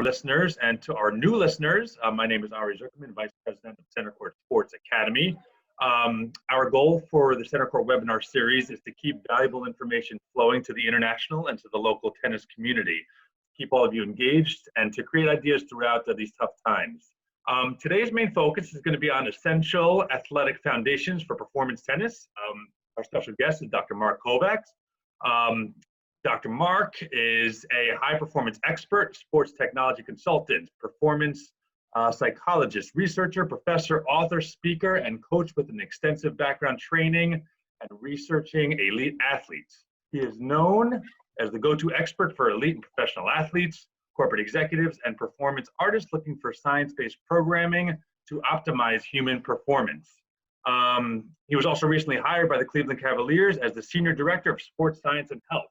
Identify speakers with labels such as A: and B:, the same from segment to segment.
A: our listeners and to our new listeners. My name is Ari Zuckerman, Vice President of Centercourt Sports Academy. Our goal for the Centercourt webinar series is to keep valuable information flowing to the international and to the local tennis community, keep all of you engaged, and to create ideas throughout these tough times. Today's main focus is going to be on essential athletic foundations for performance tennis. Our special guest is Dr. Mark Kovacs. Dr. Mark is a high-performance expert, sports technology consultant, performance psychologist, researcher, professor, author, speaker, and coach with an extensive background training and researching elite athletes. He is known as the go-to expert for elite and professional athletes, corporate executives, and performance artists looking for science-based programming to optimize human performance. He was also recently hired by the Cleveland Cavaliers as the Senior Director of Sports Science and Health.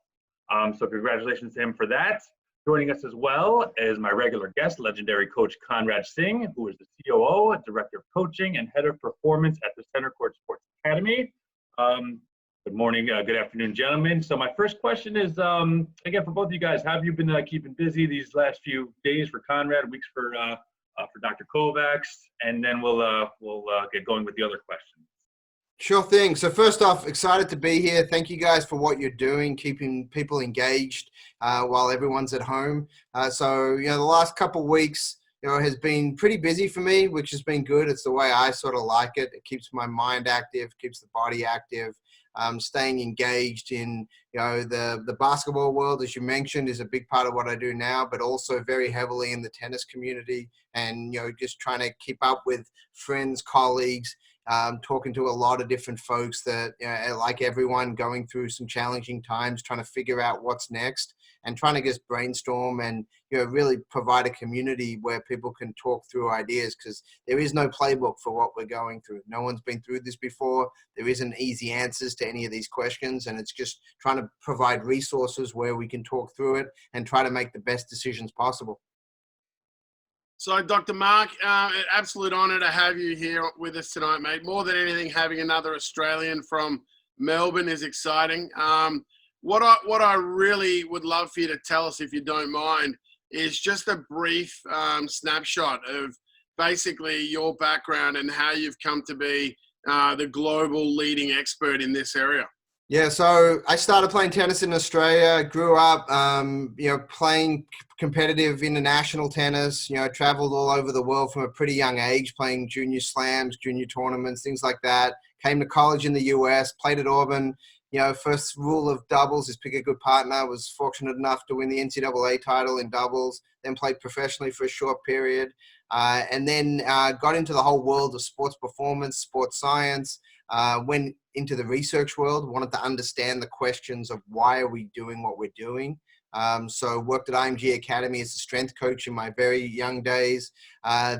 A: So congratulations to him for that. Joining us as well is my regular guest, legendary coach Conrad Singh, who is the COO, Director of Coaching, and Head of Performance at the Centercourt Sports Academy. Good morning, good afternoon, gentlemen. So my first question is, again, for both of you guys, how have you been keeping busy these last few days for Conrad, weeks for Dr. Kovacs, and then we'll get going with the other questions.
B: Sure thing. So first off, excited to be here. Thank you guys for what you're doing, keeping people engaged while everyone's at home. So, the last couple of weeks, has been pretty busy for me, which has been good. It's the way I sort of like it. It keeps my mind active, keeps the body active. Staying engaged in, the basketball world, as you mentioned, is a big part of what I do now, but also very heavily in the tennis community and, just trying to keep up with friends, colleagues, talking to a lot of different folks that, like everyone, going through some challenging times, trying to figure out what's next and trying to just brainstorm and, really provide a community where people can talk through ideas, because there is no playbook for what we're going through. No one's been through this before. There isn't easy answers to any of these questions. And it's just trying to provide resources where we can talk through it and try to make the best decisions possible.
C: So, Dr. Mark, an absolute honor to have you here with us tonight, mate. More than anything, having another Australian from Melbourne is exciting. What I really would love for you to tell us, if you don't mind, is just a brief snapshot of basically your background and how you've come to be the global leading expert in this area.
B: Yeah, so I started playing tennis in Australia, grew up, playing competitive international tennis, traveled all over the world from a pretty young age, playing junior slams, junior tournaments, things like that. Came to college in the US, played at Auburn. First rule of doubles is pick a good partner. Was fortunate enough to win the NCAA title in doubles, then played professionally for a short period, and then got into the whole world of sports performance, sports science, went into the research world, wanted to understand the questions of why are we doing what we're doing. So worked at IMG Academy as a strength coach in my very young days.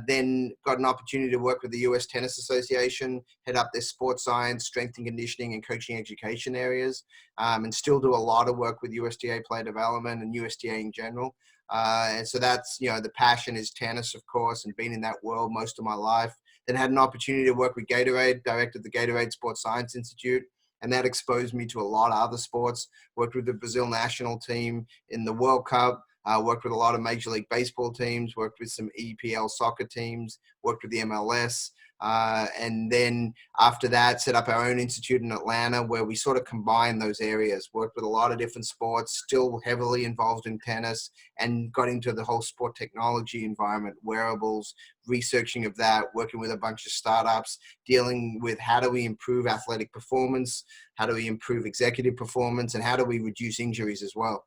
B: Then got an opportunity to work with the US Tennis Association, head up their sports science, strength and conditioning and coaching education areas, and still do a lot of work with USTA player development and USTA in general. And so that's, the passion is tennis, of course, and been in that world most of my life. Then had an opportunity to work with Gatorade, directed the Gatorade Sports Science Institute, and that exposed me to a lot of other sports. Worked with the Brazil national team in the World Cup, worked with a lot of Major League Baseball teams, worked with some EPL soccer teams, worked with the MLS. And then after that, set up our own institute in Atlanta where we sort of combine those areas, worked with a lot of different sports, still heavily involved in tennis, and got into the whole sport technology environment, wearables, researching of that, working with a bunch of startups, dealing with how do we improve athletic performance, how do we improve executive performance, and how do we reduce injuries as well.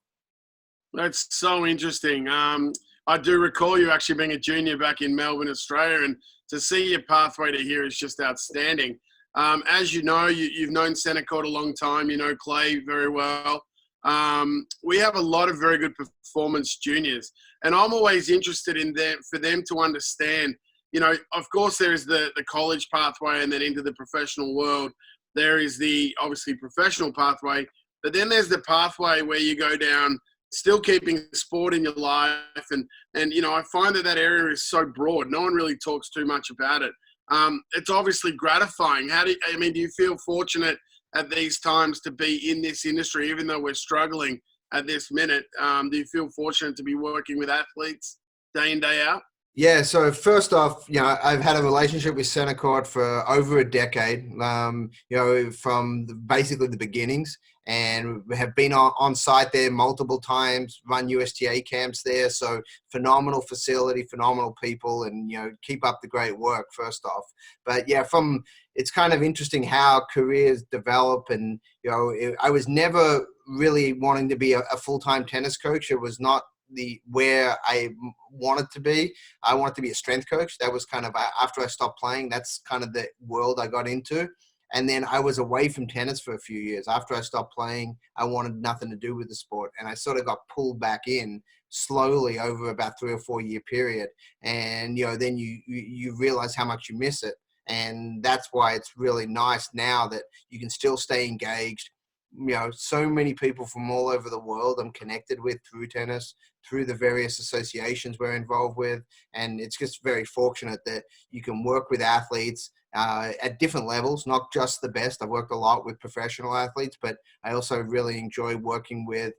C: That's so interesting. I do recall you actually being a junior back in Melbourne, Australia, and to see your pathway to here is just outstanding. As you know, you've known Centercourt a long time. You know Clay very well. We have a lot of very good performance juniors, and I'm always interested in for them to understand, of course there is the college pathway and then into the professional world. There is the obviously professional pathway, but then there's the pathway where you go down still keeping sport in your life. And I find that area is so broad. No one really talks too much about it. It's obviously gratifying. Do you feel fortunate at these times to be in this industry, even though we're struggling at this minute? Do you feel fortunate to be working with athletes? day in, day out?
B: Yeah, so first off, I've had a relationship with Centercourt for over a decade, from basically the beginnings, and we have been on site there multiple times, run USTA camps there. So phenomenal facility, phenomenal people, and, keep up the great work first off. But yeah, it's kind of interesting how careers develop, and, I was never really wanting to be a full-time tennis coach. It was not where I wanted to be. I wanted to be a strength coach. That was kind of after I stopped playing. That's kind of the world I got into. And then I was away from tennis for a few years. After I stopped playing, I wanted nothing to do with the sport. And I sort of got pulled back in slowly over about 3 or 4 year period. And, then you realize how much you miss it. And that's why it's really nice now that you can still stay engaged. So many people from all over the world I'm connected with through tennis, through the various associations we're involved with. And it's just very fortunate that you can work with athletes at different levels, not just the best. I've worked a lot with professional athletes, but I also really enjoy working with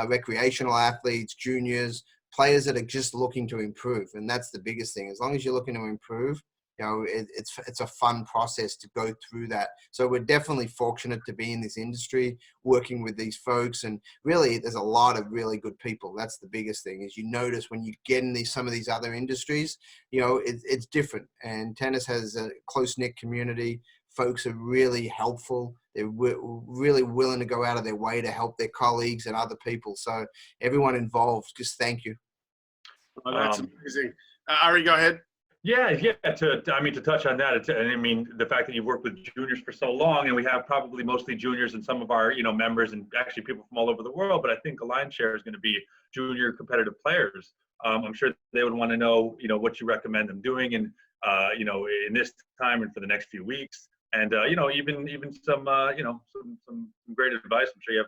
B: recreational athletes, juniors, players that are just looking to improve. And that's the biggest thing. As long as you're looking to improve, it's a fun process to go through that. So we're definitely fortunate to be in this industry, working with these folks. And really, there's a lot of really good people. That's the biggest thing, is you notice when you get in some of these other industries, it's different. And tennis has a close-knit community. Folks are really helpful. They're really willing to go out of their way to help their colleagues and other people. So everyone involved, just thank you.
C: Oh, that's amazing. Ari, go ahead.
A: Yeah. To touch on that, the fact that you've worked with juniors for so long, and we have probably mostly juniors and some of our, members, and actually people from all over the world. But I think a lion's share is going to be junior competitive players. I'm sure they would want to know, what you recommend them doing, and in this time and for the next few weeks, and even some some great advice. I'm sure you have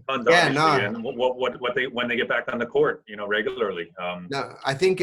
A: tons, obviously, and when they get back on the court, regularly.
B: No, I think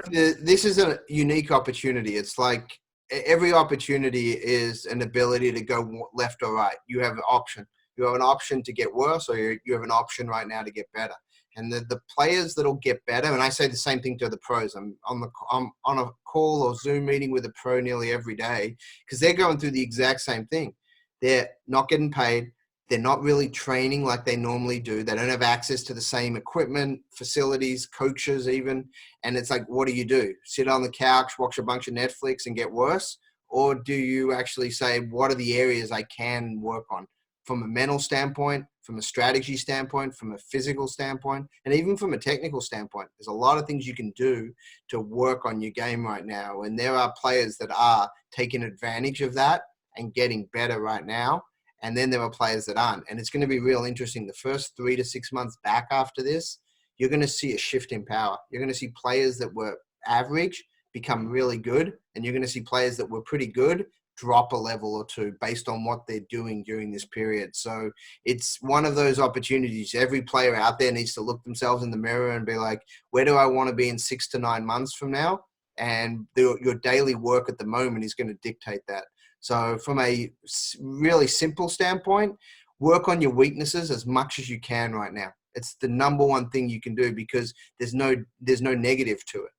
B: this is a unique opportunity. It's like every opportunity is an ability to go left or right. You have an option. You have an option to get worse, or you have an option right now to get better. And the players that'll get better, and I say the same thing to the pros. I'm on a call or Zoom meeting with a pro nearly every day, because they're going through the exact same thing. They're not getting paid. They're not really training like they normally do. They don't have access to the same equipment, facilities, coaches even. And it's like, what do? Sit on the couch, watch a bunch of Netflix and get worse? Or do you actually say, what are the areas I can work on from a mental standpoint, from a strategy standpoint, from a physical standpoint, and even from a technical standpoint? There's a lot of things you can do to work on your game right now. And there are players that are taking advantage of that and getting better right now. And then there are players that aren't. And it's going to be real interesting. The first 3 to 6 months back after this, you're going to see a shift in power. You're going to see players that were average become really good. And you're going to see players that were pretty good drop a level or two based on what they're doing during this period. So it's one of those opportunities. Every player out there needs to look themselves in the mirror and be like, where do I want to be in 6 to 9 months from now? And your daily work at the moment is going to dictate that. So from a really simple standpoint, work on your weaknesses as much as you can right now. It's the number one thing you can do, because there's no negative to it,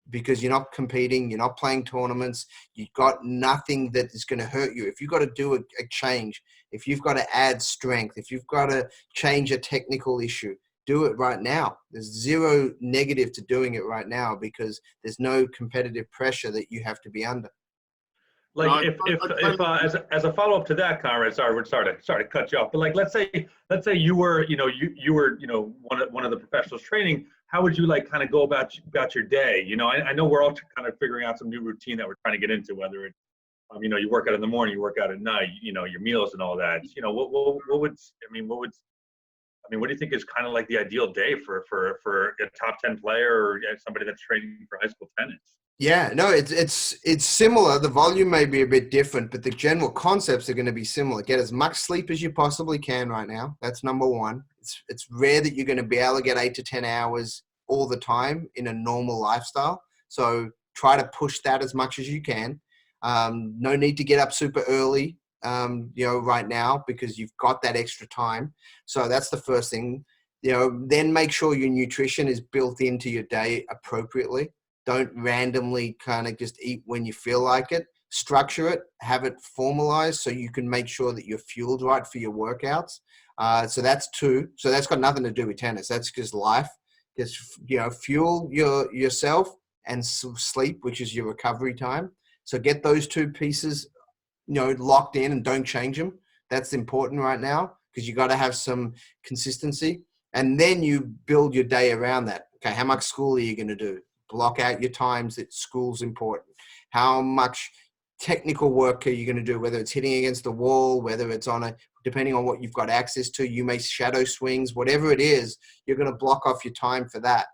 B: because you're not competing, you're not playing tournaments, you've got nothing that is going to hurt you. If you've got to do a change, if you've got to add strength, if you've got to change a technical issue, do it right now. There's zero negative to doing it right now, because there's no competitive pressure that you have to be under.
A: Like if as a follow up to that, Conrad, sorry to cut you off, but like let's say you were you were one of the professionals training. How would you kind of go about your day? I know we're all kind of figuring out some new routine that we're trying to get into, whether it's you work out in the morning, you work out at night, your meals and all that. What do you think is kind of like the ideal day for a top 10 player or somebody that's training for high school tennis?
B: Yeah, no, it's similar. The volume may be a bit different, but the general concepts are going to be similar. Get as much sleep as you possibly can right now. That's number one. It's rare that you're going to be able to get 8 to 10 hours all the time in a normal lifestyle. So try to push that as much as you can. No need to get up super early, right now, because you've got that extra time. So that's the first thing. Then make sure your nutrition is built into your day appropriately. Don't randomly kind of just eat when you feel like it. Structure it, have it formalized so you can make sure that you're fueled right for your workouts. So that's two. So that's got nothing to do with tennis. That's just life. Just, fuel yourself and sleep, which is your recovery time. So get those two pieces, locked in and don't change them. That's important right now because you got to have some consistency. And then you build your day around that. Okay, how much school are you going to do? Block out your times that school's important. How much technical work are you going to do, whether it's hitting against the wall, whether it's depending on what you've got access to, you may shadow swings, whatever it is, you're going to block off your time for that.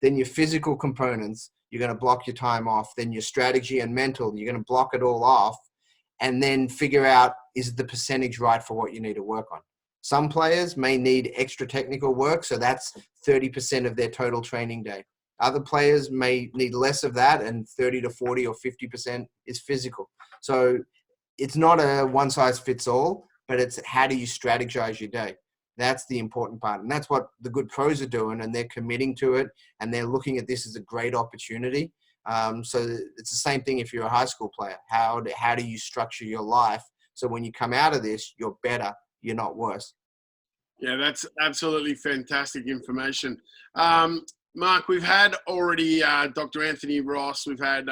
B: Then your physical components, you're going to block your time off. Then your strategy and mental, you're going to block it all off and then figure out, is the percentage right for what you need to work on? Some players may need extra technical work, so that's 30% of their total training day. Other players may need less of that, and 30 to 40 or 50% is physical. So it's not a one size fits all, but it's how do you strategize your day? That's the important part. And that's what the good pros are doing, and they're committing to it, and they're looking at this as a great opportunity. So it's the same thing if you're a high school player. How do you structure your life so when you come out of this, you're better, you're not worse?
C: Yeah, that's absolutely fantastic information. Mark, we've had already Dr. Anthony Ross, we've had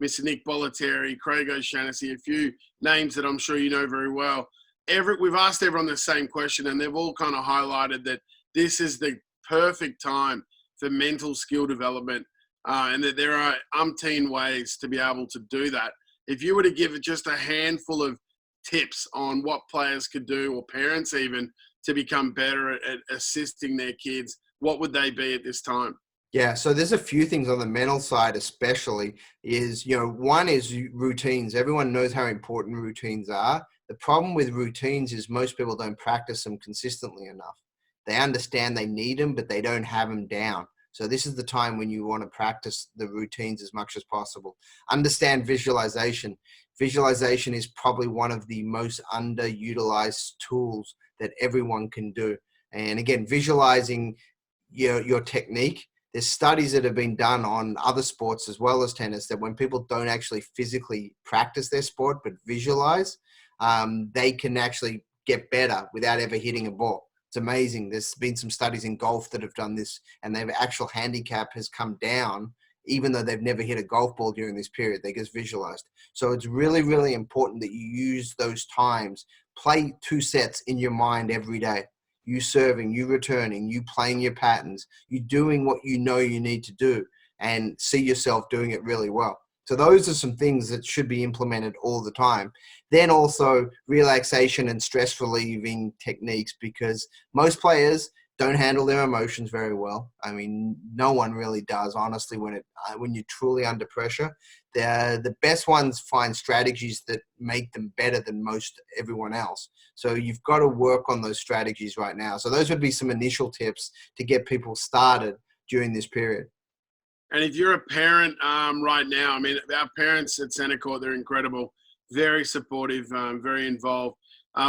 C: Mr. Nick Bollettieri, Craig O'Shaughnessy, a few names that I'm sure you know very well. We've asked everyone the same question, and they've all kind of highlighted that this is the perfect time for mental skill development, and that there are umpteen ways to be able to do that. If you were to give just a handful of tips on what players could do, or parents even, to become better at assisting their kids, what would they be at this time?
B: Yeah, so there's a few things on the mental side, especially is, one is routines. Everyone knows how important routines are. The problem with routines is most people don't practice them consistently enough. They understand they need them, but they don't have them down. So this is the time when you want to practice the routines as much as possible. Understand visualization. Visualization is probably one of the most underutilized tools that everyone can do. And again, visualizing your technique. There's studies that have been done on other sports as well as tennis that when people don't actually physically practice their sport but visualize, they can actually get better without ever hitting a ball. It's amazing. There's been some studies in golf that have done this, and their actual handicap has come down even though they've never hit a golf ball during this period. They just visualized. So it's really, really important that you use those times. Play 2 sets in your mind every day. You serving, you returning, you playing your patterns, you doing what you know you need to do, and see yourself doing it really well. So those are some things that should be implemented all the time. Then also relaxation and stress relieving techniques, because most players don't handle their emotions very well. I mean, no one really does, honestly, when you're truly under pressure. The best ones find strategies that make them better than most everyone else. So you've got to work on those strategies right now. So those would be some initial tips to get people started during this period.
C: And if you're a parent right now, I mean, our parents at Centercourt, they're incredible, very supportive, very involved.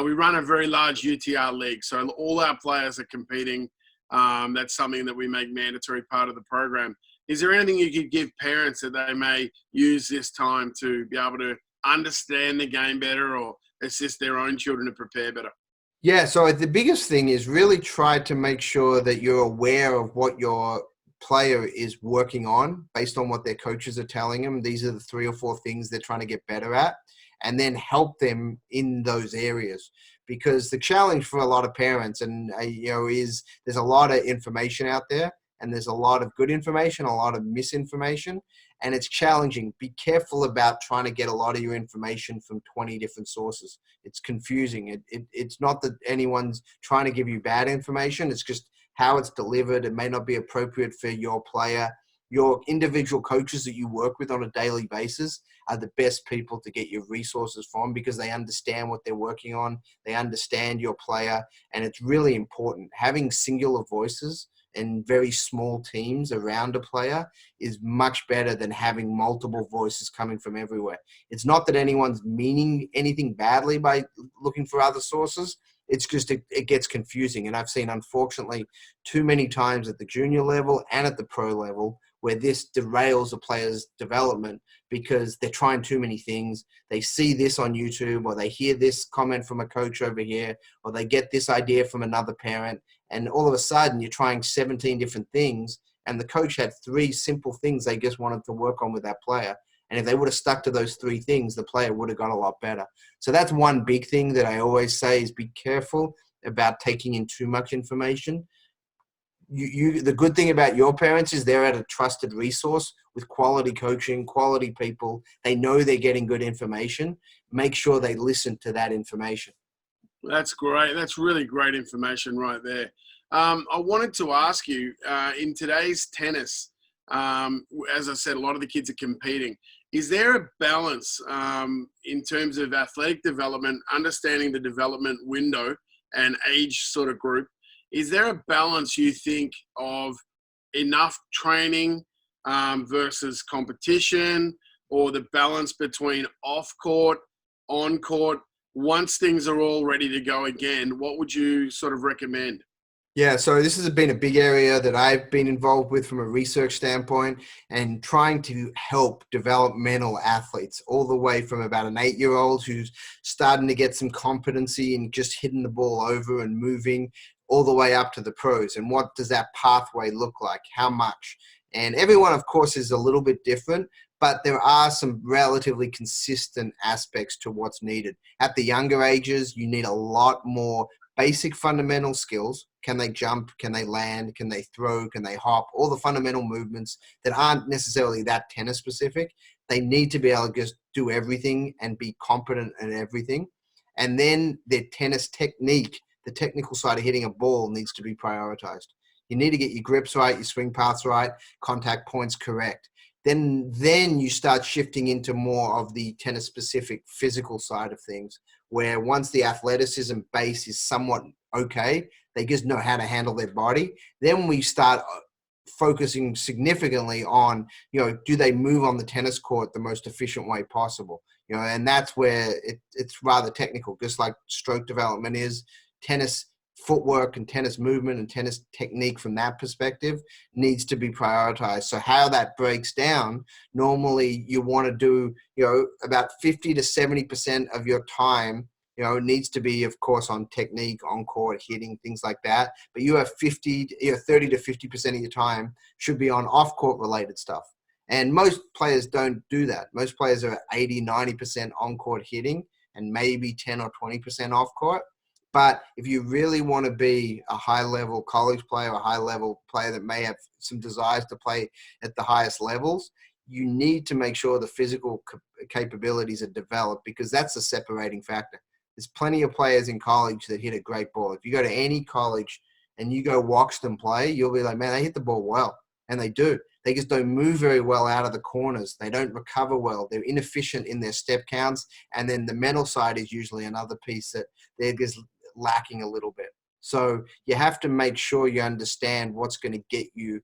C: We run a very large UTR league, so all our players are competing. That's something that we make mandatory part of the program. Is there anything you could give parents that they may use this time to be able to understand the game better or assist their own children to prepare better?
B: Yeah, so the biggest thing is really try to make sure that you're aware of what your player is working on based on what their coaches are telling them. These are the 3 or 4 things they're trying to get better at, and then help them in those areas. Because the challenge for a lot of parents is there's a lot of information out there, and there's a lot of good information, a lot of misinformation, and it's challenging. Be careful about trying to get a lot of your information from 20 different sources. It's confusing. It's not that anyone's trying to give you bad information. It's just how it's delivered. It may not be appropriate for your player. Your individual coaches that you work with on a daily basis are the best people to get your resources from, because they understand what they're working on. They understand your player, and it's really important. Having singular voices and very small teams around a player is much better than having multiple voices coming from everywhere. It's not that anyone's meaning anything badly by looking for other sources. It's just it gets confusing. And I've seen, unfortunately, too many times at the junior level and at the pro level where this derails a player's development because they're trying too many things. They see this on YouTube, or they hear this comment from a coach over here, or they get this idea from another parent. And all of a sudden you're trying 17 different things, and the coach had 3 simple things they just wanted to work on with that player. And if they would have stuck to those 3 things, the player would have got a lot better. So that's one big thing that I always say is be careful about taking in too much information. The good thing about your parents is they're at a trusted resource with quality coaching, quality people. They know they're getting good information. Make sure they listen to that information.
C: That's great. That's really great information right there. I wanted to ask you, in today's tennis, as I said, a lot of the kids are competing. Is there a balance in terms of athletic development, understanding the development window and age sort of group? Is there a balance, you think, of enough training versus competition, or the balance between off-court, on-court? Once things are all ready to go again, what would you sort of recommend?
B: Yeah, so this has been a big area that I've been involved with from a research standpoint, and trying to help developmental athletes all the way from about an 8-year-old who's starting to get some competency and just hitting the ball over and moving, all the way up to the pros. And what does that pathway look like? How much? And everyone, of course, is a little bit different, but there are some relatively consistent aspects to what's needed. At the younger ages, you need a lot more basic fundamental skills. Can they jump? Can they land? Can they throw? Can they hop? All the fundamental movements that aren't necessarily that tennis specific. They need to be able to just do everything and be competent at everything. And then their tennis technique, the technical side of hitting a ball, needs to be prioritized. You need to get your grips right, your swing paths right, contact points correct. Then you start shifting into more of the tennis specific physical side of things, where once the athleticism base is somewhat okay, they just know how to handle their body. Then we start focusing significantly on, do they move on the tennis court the most efficient way possible? And that's where it's rather technical, just like stroke development is. Tennis footwork and tennis movement and tennis technique from that perspective needs to be prioritized. So how that breaks down, normally you want to do, about 50 to 70% of your time, needs to be, of course, on technique, on court, hitting, things like that. But you have 30 to 50% of your time should be on off court related stuff. And most players don't do that. Most players are 80, 90% on court hitting and maybe 10 or 20% off court. But if you really want to be a high-level college player, a high-level player that may have some desires to play at the highest levels, you need to make sure the physical capabilities are developed, because that's the separating factor. There's plenty of players in college that hit a great ball. If you go to any college and you go watch them play, you'll be like, man, they hit the ball well. And they do. They just don't move very well out of the corners. They don't recover well. They're inefficient in their step counts. And then the mental side is usually another piece that they're just lacking a little bit. So you have to make sure you understand what's going to get you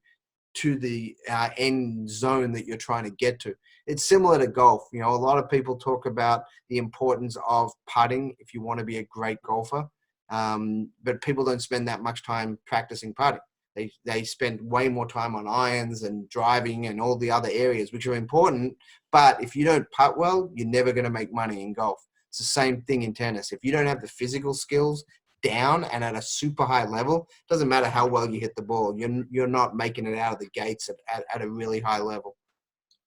B: to the end zone that you're trying to get to. It's similar to golf. A lot of people talk about the importance of putting if you want to be a great golfer, but people don't spend that much time practicing putting. They spend way more time on irons and driving and all the other areas, which are important. But if you don't putt well, you're never going to make money in golf. It's the same thing in tennis. If you don't have the physical skills down and at a super high level, it doesn't matter how well you hit the ball. You're not making it out of the gates at a really high level.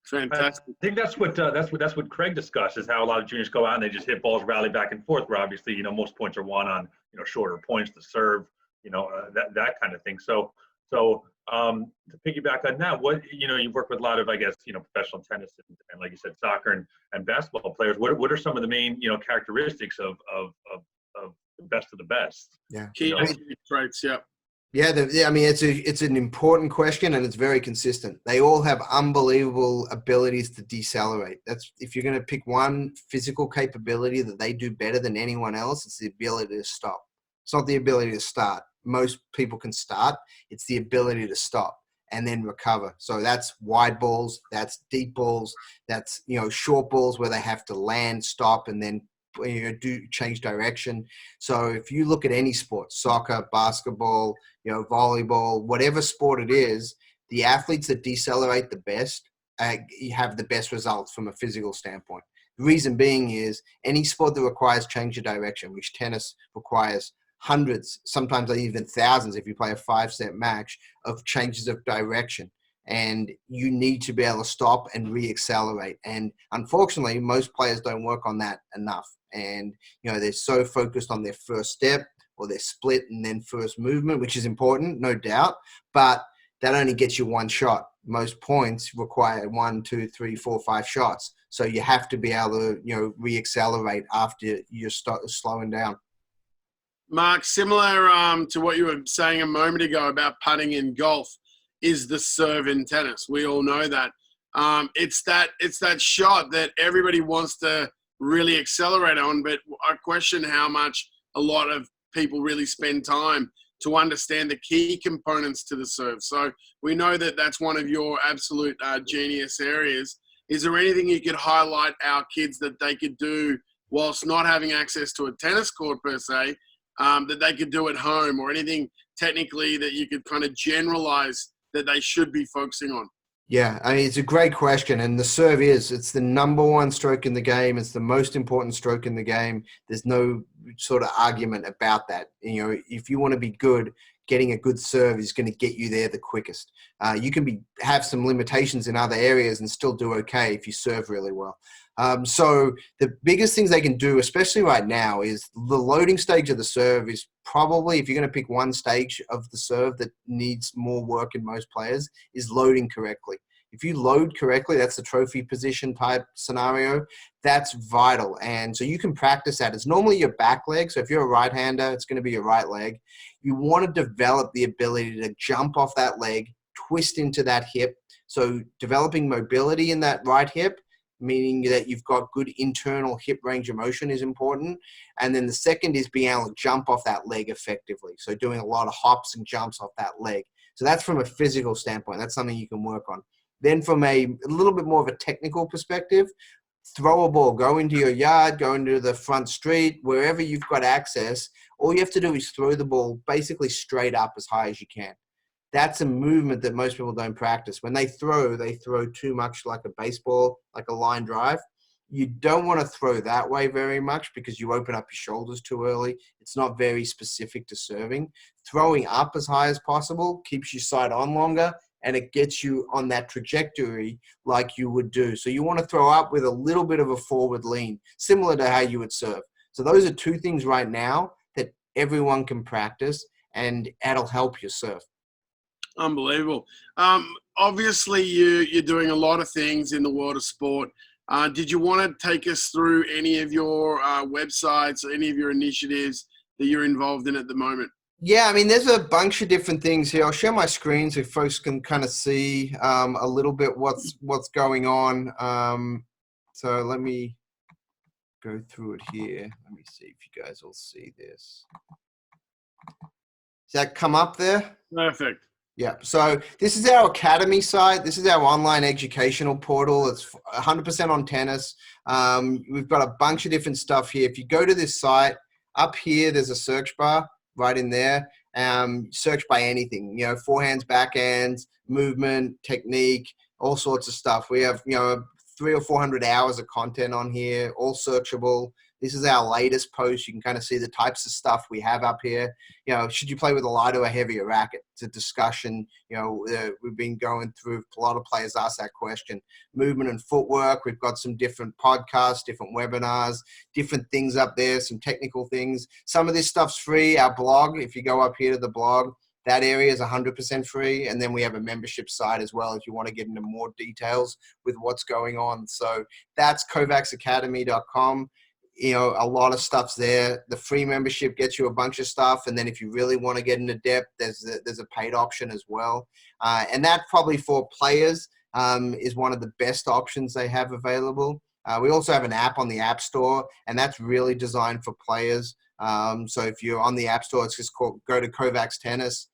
C: Fantastic.
A: I think that's what Craig discussed, is how a lot of juniors go out and they just hit balls, rally back and forth, where obviously, most points are won on, shorter points to serve, that kind of thing. So to piggyback on that, you've worked with a lot of, I guess, professional tennis and like you said, soccer and basketball players. What are some of the main, characteristics of the best of the best?
C: Yeah. Key traits. Yeah.
B: Yeah, it's an important question, and it's very consistent. They all have unbelievable abilities to decelerate. That's, if you're going to pick one physical capability that they do better than anyone else, it's the ability to stop. It's not the ability to start. Most people can start. It's the ability to stop and then recover. So that's wide balls, that's deep balls, that's, short balls where they have to land, stop, and then do change direction. So if you look at any sport, soccer, basketball, volleyball, whatever sport it is, the athletes that decelerate the best have the best results from a physical standpoint. The reason being is any sport that requires change of direction, which tennis requires hundreds, sometimes even thousands if you play a 5-set match of changes of direction. And you need to be able to stop and re-accelerate. And unfortunately, most players don't work on that enough. And, they're so focused on their first step or their split and then first movement, which is important, no doubt. But that only gets you one shot. Most points require 1, 2, 3, 4, 5 shots. So you have to be able to, re-accelerate after you're slowing down.
C: Mark, similar to what you were saying a moment ago about putting in golf, is the serve in tennis. We all know that. It's that shot that everybody wants to really accelerate on, but I question how much a lot of people really spend time to understand the key components to the serve. So we know that that's one of your absolute genius areas. Is there anything you could highlight our kids that they could do whilst not having access to a tennis court per se, that they could do at home, or anything technically that you could kind of generalize that they should be focusing on?
B: Yeah, I mean, it's a great question. And the serve it's the number one stroke in the game. It's the most important stroke in the game. There's no sort of argument about that. If you want to be good, getting a good serve is going to get you there the quickest. You can have some limitations in other areas and still do okay if you serve really well. So the biggest things they can do, especially right now, is the loading stage of the serve is probably, if you're going to pick one stage of the serve that needs more work in most players, is loading correctly. If you load correctly, that's the trophy position type scenario. That's vital. And so you can practice that. It's normally your back leg. So if you're a right-hander, it's going to be your right leg. You want to develop the ability to jump off that leg, twist into that hip. So developing mobility in that right hip, meaning that you've got good internal hip range of motion, is important. And then the second is being able to jump off that leg effectively. So doing a lot of hops and jumps off that leg. So that's from a physical standpoint. That's something you can work on. Then from a little bit more of a technical perspective, throw a ball, go into your yard, go into the front street, wherever you've got access. All you have to do is throw the ball basically straight up as high as you can. That's a movement that most people don't practice. When they throw too much like a baseball, like a line drive. You don't want to throw that way very much because you open up your shoulders too early. It's not very specific to serving. Throwing up as high as possible keeps you side on longer, and it gets you on that trajectory like you would do. So you want to throw up with a little bit of a forward lean, similar to how you would serve. So those are two things right now that everyone can practice, and that'll help you serve.
C: Unbelievable. Obviously, you're doing a lot of things in the world of sport. Did you want to take us through any of your websites, or any of your initiatives that you're involved in at the moment?
B: Yeah, I mean, there's a bunch of different things here. I'll share my screen so folks can kind of see a little bit what's going on. So let me go through it here. Let me see if you guys will see this. Does that come up there?
C: Perfect.
B: Yeah, so this is our academy site. This is our online educational portal. It's 100% on tennis. We've got a bunch of different stuff here. If you go to this site, up here, there's a search bar right in there. Search by anything, forehands, backhands, movement, technique, all sorts of stuff. We have, 300 or 400 hours of content on here, all searchable. This is our latest post. You can kind of see the types of stuff we have up here. Should you play with a lighter or heavier racket? It's a discussion. We've been going through, a lot of players ask that question. Movement and footwork. We've got some different podcasts, different webinars, different things up there, some technical things. Some of this stuff's free. Our blog, if you go up here to the blog, that area is 100% free. And then we have a membership site as well if you want to get into more details with what's going on. So that's kovacsacademy.com. A lot of stuff's there. The free membership gets you a bunch of stuff. And then if you really want to get into depth, there's a paid option as well. And that probably for players is one of the best options they have available. We also have an app on the App Store, and that's really designed for players. So if you're on the App Store, it's just go to Kovacs Tennis.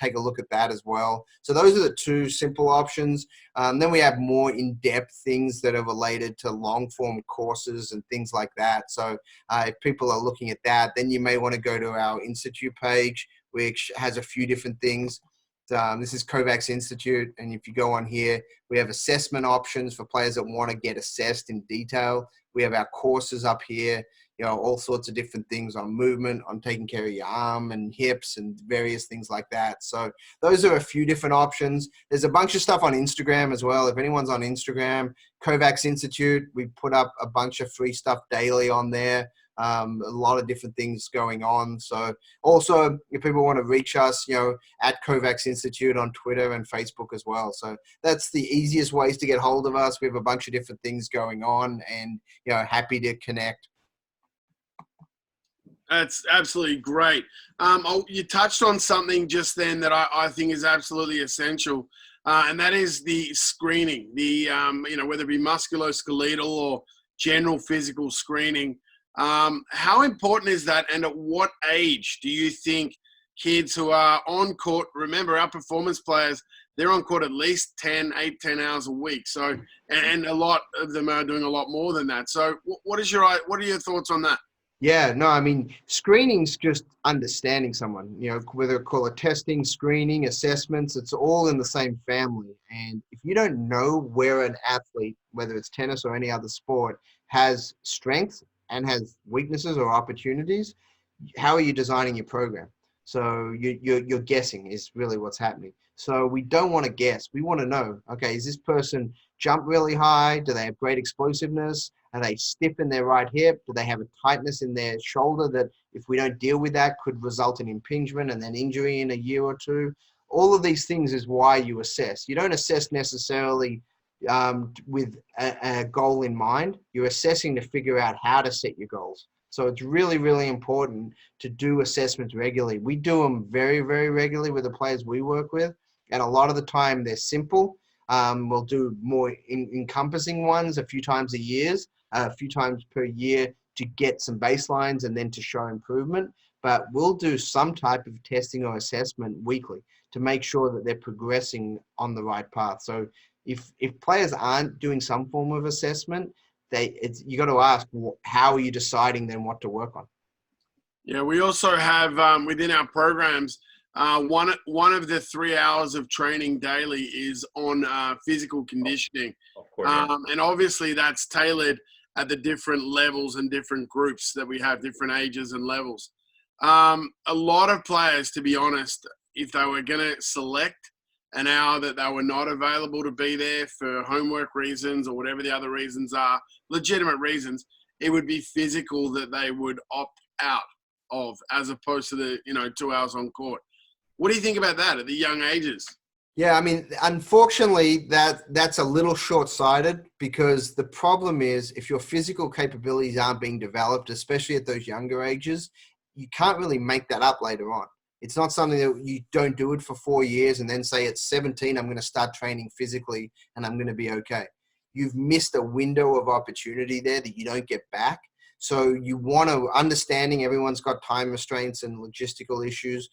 B: Take a look at that as well. So those are the two simple options. Then we have more in-depth things that are related to long-form courses and things like that. So if people are looking at that, then you may want to go to our Institute page, which has a few different things. This is Kovacs Institute, and if you go on here, we have assessment options for players that want to get assessed in detail. We have our courses up here, all sorts of different things on movement, on taking care of your arm and hips and various things like that. So those are a few different options. There's a bunch of stuff on Instagram as well. If anyone's on Instagram, Kovacs Institute, we put up a bunch of free stuff daily on there. A lot of different things going on. So also, if people want to reach us, at Kovacs Institute on Twitter and Facebook as well. So that's the easiest ways to get hold of us. We have a bunch of different things going on, and happy to connect.
C: That's absolutely great. You touched on something just then that I think is absolutely essential, and that is the screening. Whether it be musculoskeletal or general physical screening. How important is that, and at what age do you think kids who are on court, remember our performance players, they're on court at least 10 hours a week. So, and a lot of them are doing a lot more than that. So what are your thoughts on that?
B: Yeah, no, I mean, screening's just understanding someone, whether call it testing, screening, assessments, it's all in the same family. And if you don't know where an athlete, whether it's tennis or any other sport, has strengths and has weaknesses or opportunities, how are you designing your program? So you're guessing is really what's happening. So we don't want to guess. We want to know, okay, is this person jump really high? Do they have great explosiveness? Are they stiff in their right hip? Do they have a tightness in their shoulder that if we don't deal with that could result in impingement and then injury in a year or two? All of these things is why you assess. You don't assess necessarily with a goal in mind. You're assessing to figure out how to set your goals. So it's really, really important to do assessments regularly. We do them very, very regularly with the players we work with. And a lot of the time they're simple. We'll do more encompassing ones a few times per year to get some baselines and then to show improvement. But we'll do some type of testing or assessment weekly to make sure that they're progressing on the right path. So if players aren't doing some form of assessment, you got to ask, how are you deciding then what to work on?
C: Yeah, we also have within our programs, one of the 3 hours of training daily is on physical conditioning.
A: Of course, yeah.
C: And obviously that's tailored at the different levels and different groups that we have, different ages and levels. A lot of players, to be honest, if they were going to select an hour that they were not available to be there for homework reasons or whatever the other reasons are, legitimate reasons, it would be physical that they would opt out of, as opposed to the 2 hours on court. What do you think about that at the young ages?
B: Yeah, I mean, unfortunately, that's a little short-sighted, because the problem is if your physical capabilities aren't being developed, especially at those younger ages, you can't really make that up later on. It's not something that you don't do it for 4 years and then say at 17, I'm going to start training physically and I'm going to be okay. You've missed a window of opportunity there that you don't get back. So you want to, understanding everyone's got time restraints and logistical issues,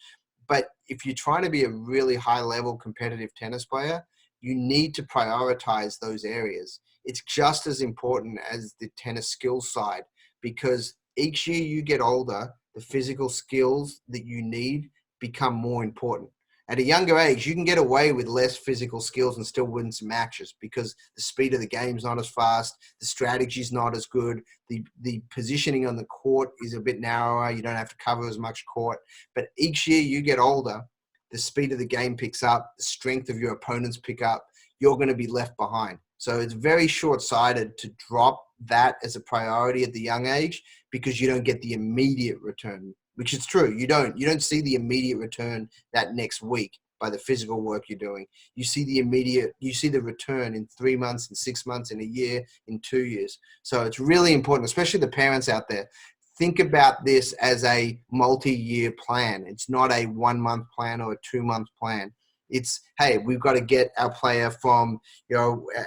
B: but if you're trying to be a really high-level competitive tennis player, you need to prioritize those areas. It's just as important as the tennis skills side, because each year you get older, the physical skills that you need become more important. At a younger age, you can get away with less physical skills and still win some matches because the speed of the game's not as fast, the strategy's not as good, the positioning on the court is a bit narrower, you don't have to cover as much court. But each year you get older, the speed of the game picks up, the strength of your opponents pick up, you're going to be left behind. So it's very short-sighted to drop that as a priority at the young age because you don't get the immediate return, which is true. You don't see the immediate return that next week by the physical work you're doing. You see the return in 3 months, in 6 months, in a year, in 2 years. So it's really important, especially the parents out there. Think about this as a multi-year plan. It's not a 1 month plan or a 2 month plan. It's, hey, we've got to get our player from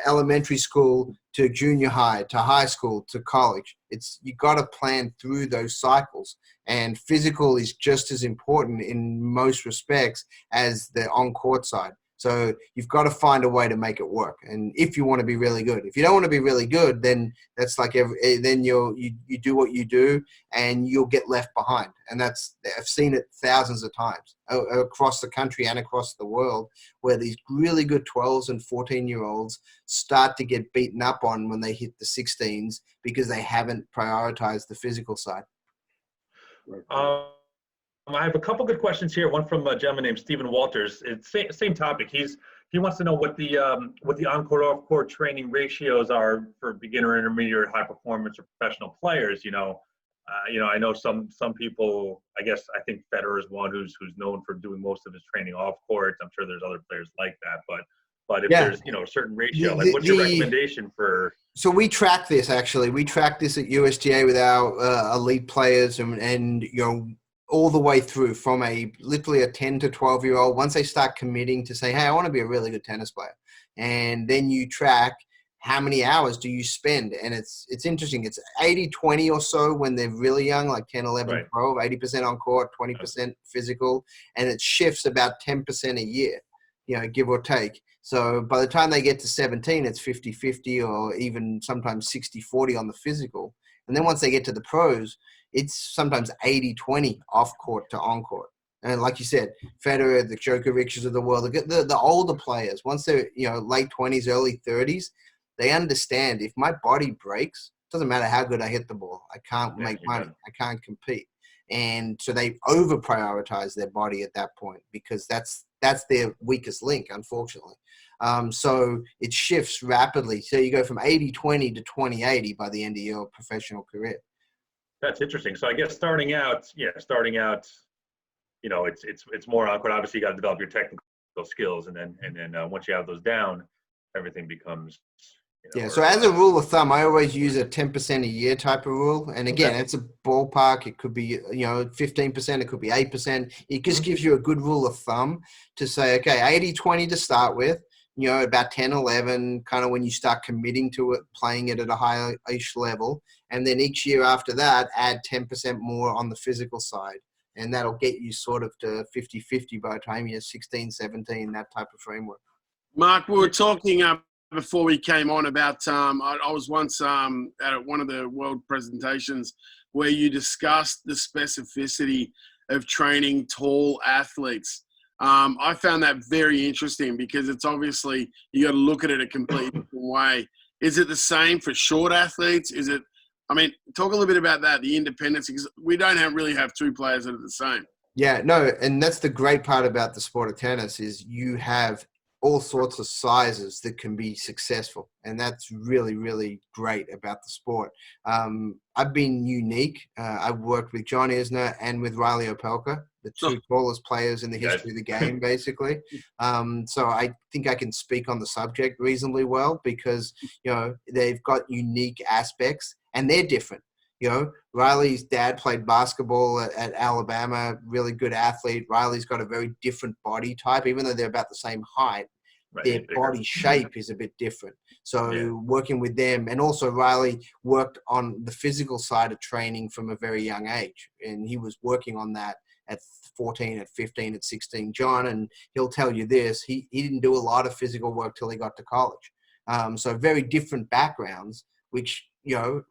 B: elementary school to junior high to high school to college. You got to plan through those cycles, and physical is just as important in most respects as the on-court side. So you've got to find a way to make it work. And if you want to be really good, if you don't want to be really good, then that's like then you do what you do, and you'll get left behind. And I've seen it thousands of times across the country and across the world, where these really good 12s and 14-year-olds start to get beaten up on when they hit the 16s because they haven't prioritized the physical side.
A: I have a couple good questions here. One from a gentleman named Stephen Walters. It's same topic. He wants to know what the on-court, off-court training ratios are for beginner, intermediate, high performance, or professional players. I know some people. I think Federer is one who's known for doing most of his training off court. I'm sure there's other players like that, but if there's a certain ratio, what's your recommendation for?
B: So we track this actually. We track this at USGA with our elite players, and all the way through from literally a 10 to 12-year-old. Once they start committing to say, hey, I want to be a really good tennis player. And then you track how many hours do you spend. And it's interesting. It's 80-20 or so when they're really young, like 10, 11,
A: right.
B: 12, 80% on court, 20% physical. And it shifts about 10% a year, give or take. So by the time they get to 17, it's 50-50 or even sometimes 60-40 on the physical. And then once they get to the pros, it's sometimes 80-20 off court to on court. And like you said, Federer, the Djokovic's of the world, the older players, once they're late 20s, early 30s, they understand if my body breaks, it doesn't matter how good I hit the ball. I can't make money. I can't compete. And so they over prioritize their body at that point because that's their weakest link, unfortunately. So it shifts rapidly. So you go from 80-20 to 20-80 by the end of your professional career.
A: That's interesting. So I guess starting out, it's more on court. Obviously, you got to develop your technical skills, and then once you have those down, everything becomes.
B: So as a rule of thumb, I always use a 10% a year type of rule. And again, it's a ballpark. It could be 15%. It could be 8%. It just gives you a good rule of thumb to say, okay, 80-20 to start with. About 10, 11, kind of when you start committing to it, playing it at a higher-ish level. And then each year after that, add 10% more on the physical side. And that'll get you sort of to 50-50 by the time you're 16, 17, that type of framework.
C: Mark, we were talking before we came on about, I was once at one of the world presentations where you discussed the specificity of training tall athletes. I found that very interesting because it's obviously you got to look at it a completely different way. Is it the same for short athletes? Talk a little bit about that, the independence, because we don't really have two players that are the same.
B: Yeah, no, and that's the great part about the sport of tennis is you have all sorts of sizes that can be successful. And that's really, really great about the sport. I've been unique. I've worked with John Isner and with Riley Opelka, the two tallest players in the history of the game, basically. So I think I can speak on the subject reasonably well because, they've got unique aspects and they're different. Riley's dad played basketball at Alabama, really good athlete. Riley's got a very different body type, even though they're about the same height. Right, their body shape is a bit different. So working with them, and also Riley worked on the physical side of training from a very young age. And he was working on that at 14, at 15, at 16. John, and he'll tell you this, he didn't do a lot of physical work till he got to college. So very different backgrounds, which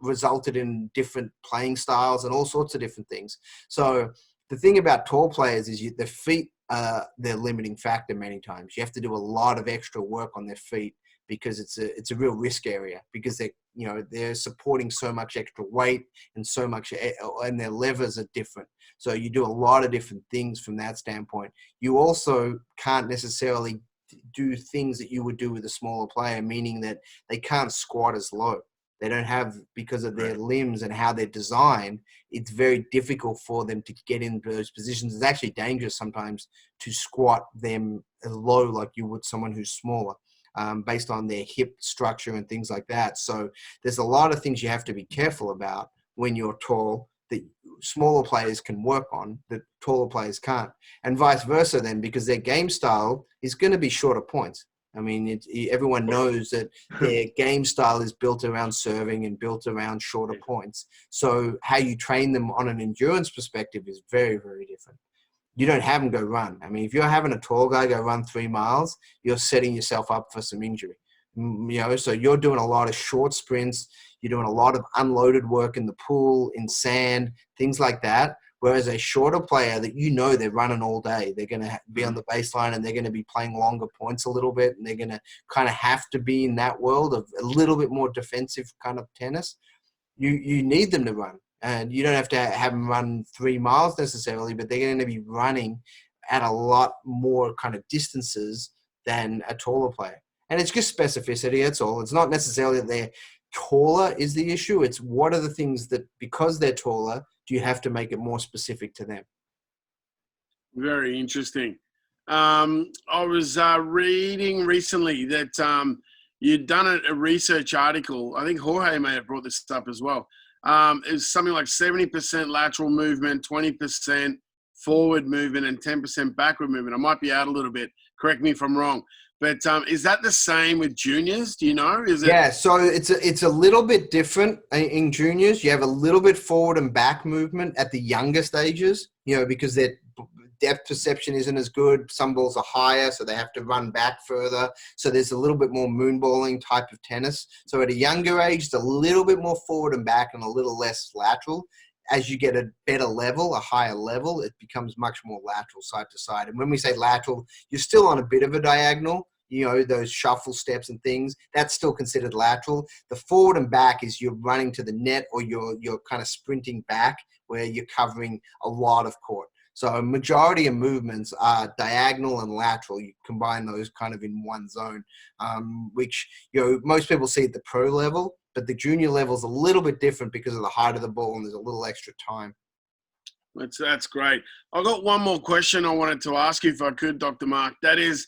B: resulted in different playing styles and all sorts of different things. So the thing about tall players is their feet are their limiting factor many times. You have to do a lot of extra work on their feet because it's a real risk area because they're supporting so much extra weight and so much, and their levers are different. So you do a lot of different things from that standpoint. You also can't necessarily do things that you would do with a smaller player, meaning that they can't squat as low. They don't have, because of their limbs and how they're designed, it's very difficult for them to get into those positions. It's actually dangerous sometimes to squat them low like you would someone who's smaller, based on their hip structure and things like that. So there's a lot of things you have to be careful about when you're tall that smaller players can work on that taller players can't. And vice versa then, because their game style is going to be shorter points. I mean, everyone knows that their game style is built around serving and built around shorter points. So how you train them on an endurance perspective is very, very different. You don't have them go run. I mean, if you're having a tall guy go run 3 miles, you're setting yourself up for some injury. So you're doing a lot of short sprints. You're doing a lot of unloaded work in the pool, in sand, things like that. Whereas a shorter player that they're running all day, they're going to be on the baseline and they're going to be playing longer points a little bit, and they're going to kind of have to be in that world of a little bit more defensive kind of tennis. You need them to run, and you don't have to have them run 3 miles necessarily, but they're going to be running at a lot more kind of distances than a taller player. And it's just specificity, that's all. It's not necessarily that they're taller is the issue. It's what are the things that, because they're taller, do you have to make it more specific to them?
C: Very interesting. I was reading recently that you'd done a research article. I think Jorge may have brought this up as well. It was something like 70% lateral movement, 20% forward movement, and 10% backward movement. I might be out a little bit. Correct me if I'm wrong. But is that the same with juniors? Do you know?
B: Yeah, so it's a little bit different in juniors. You have a little bit forward and back movement at the younger stages, because their depth perception isn't as good. Some balls are higher, so they have to run back further. So there's a little bit more moonballing type of tennis. So at a younger age, it's a little bit more forward and back and a little less lateral. As you get a better level, a higher level, it becomes much more lateral side to side. And when we say lateral, you're still on a bit of a diagonal. Those shuffle steps and things, that's still considered lateral. The forward and back is you're running to the net, or you're kind of sprinting back where you're covering a lot of court. So a majority of movements are diagonal and lateral. You combine those kind of in one zone, which, most people see at the pro level, but the junior level is a little bit different because of the height of the ball and there's a little extra time.
C: That's great. I've got one more question I wanted to ask you, if I could, Dr. Mark. That is,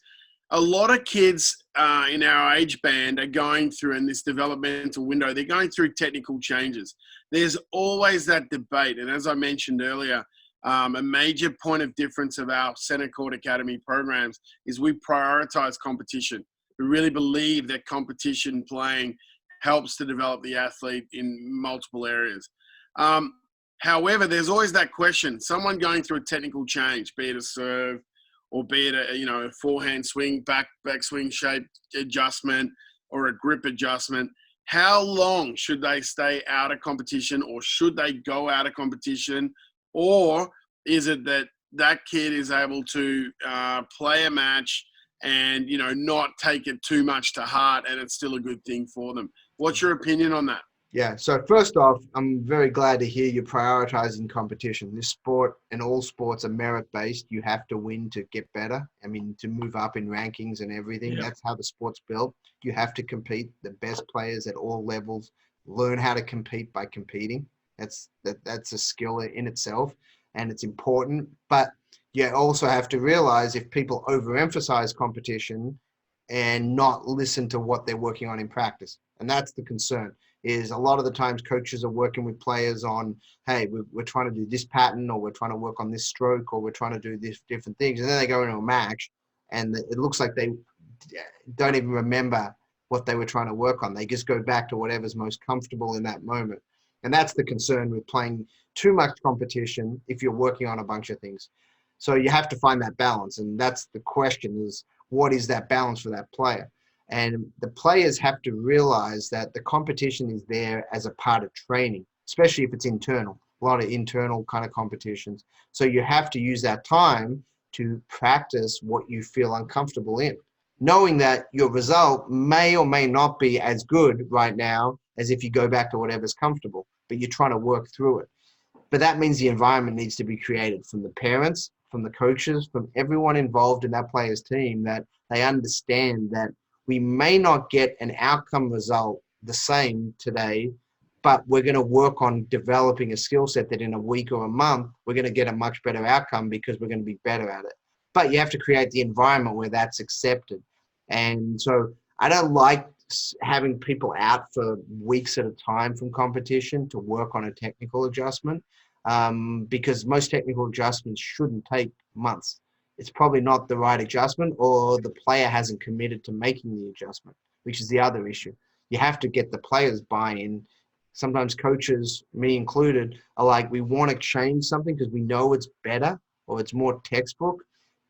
C: a lot of kids in our age band are going through, in this developmental window, they're going through technical changes. There's always that debate. And as I mentioned earlier, a major point of difference of our Centercourt Academy programs is we prioritize competition. We really believe that competition playing helps to develop the athlete in multiple areas. However, there's always that question, someone going through a technical change, be it a serve, or be it a forehand swing, backswing shape adjustment, or a grip adjustment. How long should they stay out of competition, or should they go out of competition? Or is it that kid is able to play a match and, not take it too much to heart, and it's still a good thing for them? What's your opinion on that?
B: Yeah, so first off, I'm very glad to hear you're prioritizing competition. This sport and all sports are merit-based. You have to win to get better. I mean, to move up in rankings and everything. Yeah. That's how the sport's built. You have to compete. The best players at all levels learn how to compete by competing. That's a skill in itself, and it's important. But you also have to realize if people overemphasize competition and not listen to what they're working on in practice. And that's the concern. Is a lot of the times coaches are working with players on, hey, we're trying to do this pattern, or we're trying to work on this stroke, or we're trying to do these different things. And then they go into a match and it looks like they don't even remember what they were trying to work on. They just go back to whatever's most comfortable in that moment. And that's the concern with playing too much competition if you're working on a bunch of things. So you have to find that balance. And that's the question, is what is that balance for that player? And the players have to realize that the competition is there as a part of training, especially if it's internal, a lot of internal kind of competitions. So you have to use that time to practice what you feel uncomfortable in, knowing that your result may or may not be as good right now as if you go back to whatever's comfortable, but you're trying to work through it. But that means the environment needs to be created from the parents, from the coaches, from everyone involved in that player's team, that they understand that we may not get an outcome result the same today, but we're going to work on developing a skill set that in a week or a month, we're going to get a much better outcome because we're going to be better at it. But you have to create the environment where that's accepted. And so I don't like having people out for weeks at a time from competition to work on a technical adjustment, because most technical adjustments shouldn't take months. it's probably not the right adjustment, or the player hasn't committed to making the adjustment, which is the other issue. You have to get the players buy-in. Sometimes coaches, me included, are like, we want to change something because we know it's better or it's more textbook,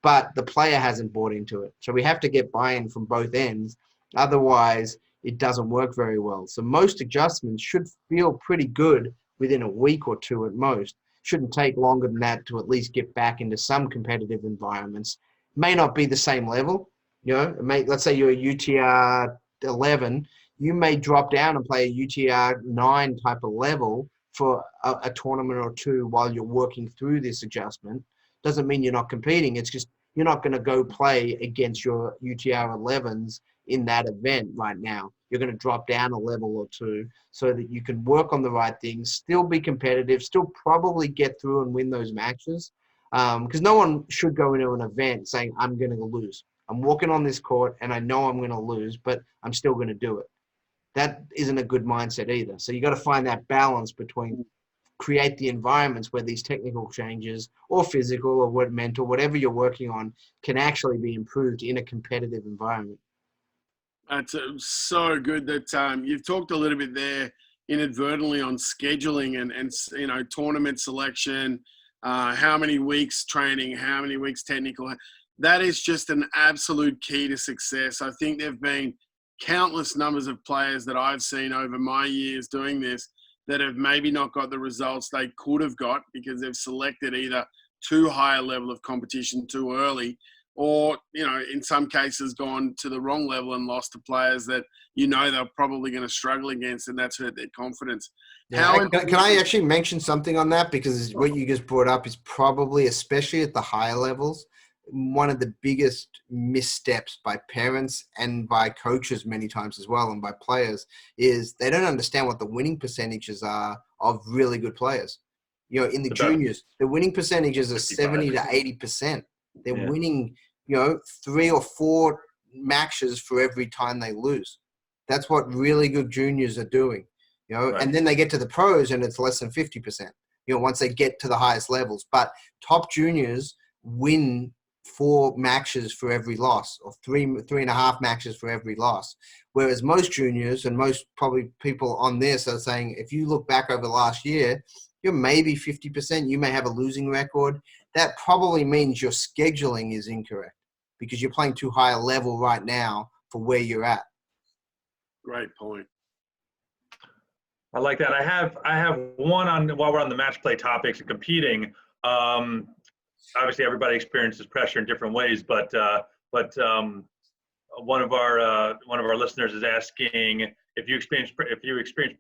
B: but the player hasn't bought into it. So we have to get buy-in from both ends. Otherwise, it doesn't work very well. So most adjustments should feel pretty good within a week or two at most. Shouldn't take longer than that to at least get back into some competitive environments. May not be the same level. Let's say you're a UTR 11, you may drop down and play a UTR 9 type of level for a tournament or two while you're working through this adjustment. Doesn't mean you're not competing. It's just you're not going to go play against your UTR 11s in that event right now. You're going to drop down a level or two so that you can work on the right things, still be competitive, still probably get through and win those matches. Because no one should go into an event saying, I'm going to lose. I'm walking on this court and I know I'm going to lose, but I'm still going to do it. That isn't a good mindset either. So you got to find that balance between create the environments where these technical changes or physical or what mental, whatever you're working on, can actually be improved in a competitive environment.
C: That's so good that you've talked a little bit there inadvertently on scheduling and tournament selection, how many weeks training, how many weeks technical. That is just an absolute key to success. I think there've been countless numbers of players that I've seen over my years doing this that have maybe not got the results they could have got because they've selected either too high a level of competition too early, or, in some cases gone to the wrong level and lost to players that they're probably going to struggle against, and that's hurt their confidence.
B: Yeah. Can I actually mention something on that? Because what you just brought up is probably, especially at the higher levels, one of the biggest missteps by parents and by coaches many times as well, and by players, is they don't understand what the winning percentages are of really good players. In the juniors, the winning percentages are 70 to 80%. They're winning, 3 or 4 matches for every time they lose. That's what really good juniors are doing,
A: Right.
B: And then they get to the pros and it's less than 50%, once they get to the highest levels. But top juniors win 4 matches for every loss, or 3.5 matches for every loss. Whereas most juniors and most probably people on this are saying, if you look back over the last year, you're maybe 50%. You may have a losing record. That probably means your scheduling is incorrect because you're playing too high a level right now for where you're at.
C: Great point.
A: I like that. I have one on while we're on the match play topics and competing. Obviously, everybody experiences pressure in different ways, but one of our listeners is asking if you experience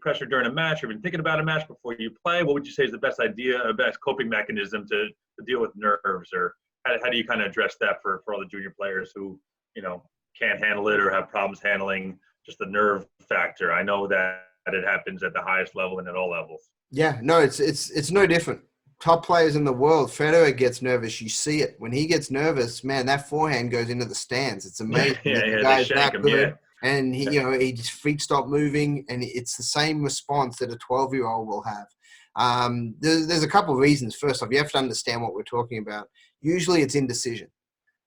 A: pressure during a match or been thinking about a match before you play. What would you say is the best best coping mechanism to deal with nerves, or how do you kind of address that for all the junior players who can't handle it or have problems handling just the nerve factor? I know that it happens at the highest level and at all levels.
B: Yeah, no, it's no different. Top players in the world, Federer gets nervous. You see it. When he gets nervous, man, that forehand goes into the stands. It's amazing.
A: The
B: guy's that good. And he just feet stop moving, and it's the same response that a 12-year-old will have. There's a couple of reasons. First off, you have to understand what we're talking about. Usually it's indecision.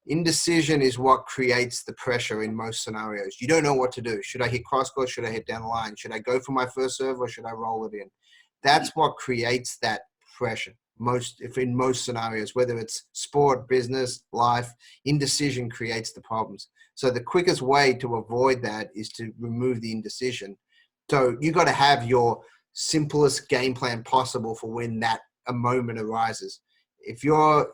B: Indecision is what creates the pressure in most scenarios. You don't know what to do. Should I hit cross court? Should I hit down the line? Should I go for my first serve or should I roll it in? That's what creates that pressure in most scenarios, whether it's sport, business, life. Indecision creates the problems. So the quickest way to avoid that is to remove the indecision. So you got to have your simplest game plan possible for when a moment arises. If you're,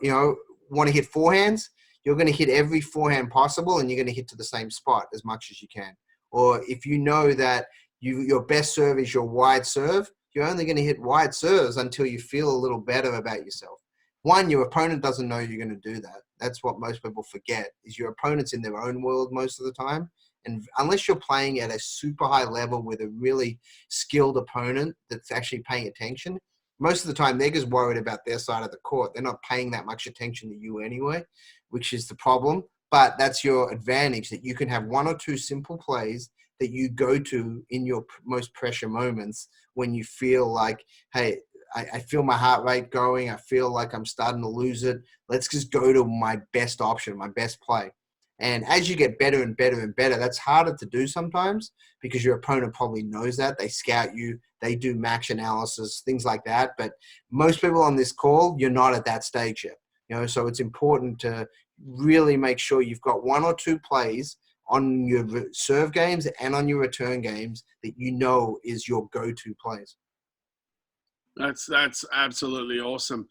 B: want to hit forehands, you're going to hit every forehand possible and you're going to hit to the same spot as much as you can. Or if you know that your best serve is your wide serve, you're only going to hit wide serves until you feel a little better about yourself. One, your opponent doesn't know you're going to do that. That's what most people forget, is your opponent's in their own world most of the time. And unless you're playing at a super high level with a really skilled opponent that's actually paying attention, most of the time they're just worried about their side of the court. They're not paying that much attention to you anyway, which is the problem. But that's your advantage, that you can have 1 or 2 simple plays that you go to in your most pressure moments when you feel like, hey, I feel my heart rate going. I feel like I'm starting to lose it. Let's just go to my best option, my best play. And as you get better and better and better, that's harder to do sometimes because your opponent probably knows that. They scout you. They do match analysis, things like that. But most people on this call, you're not at that stage yet. So it's important to really make sure you've got one or two plays on your serve games and on your return games that is your go-to plays.
C: That's absolutely awesome.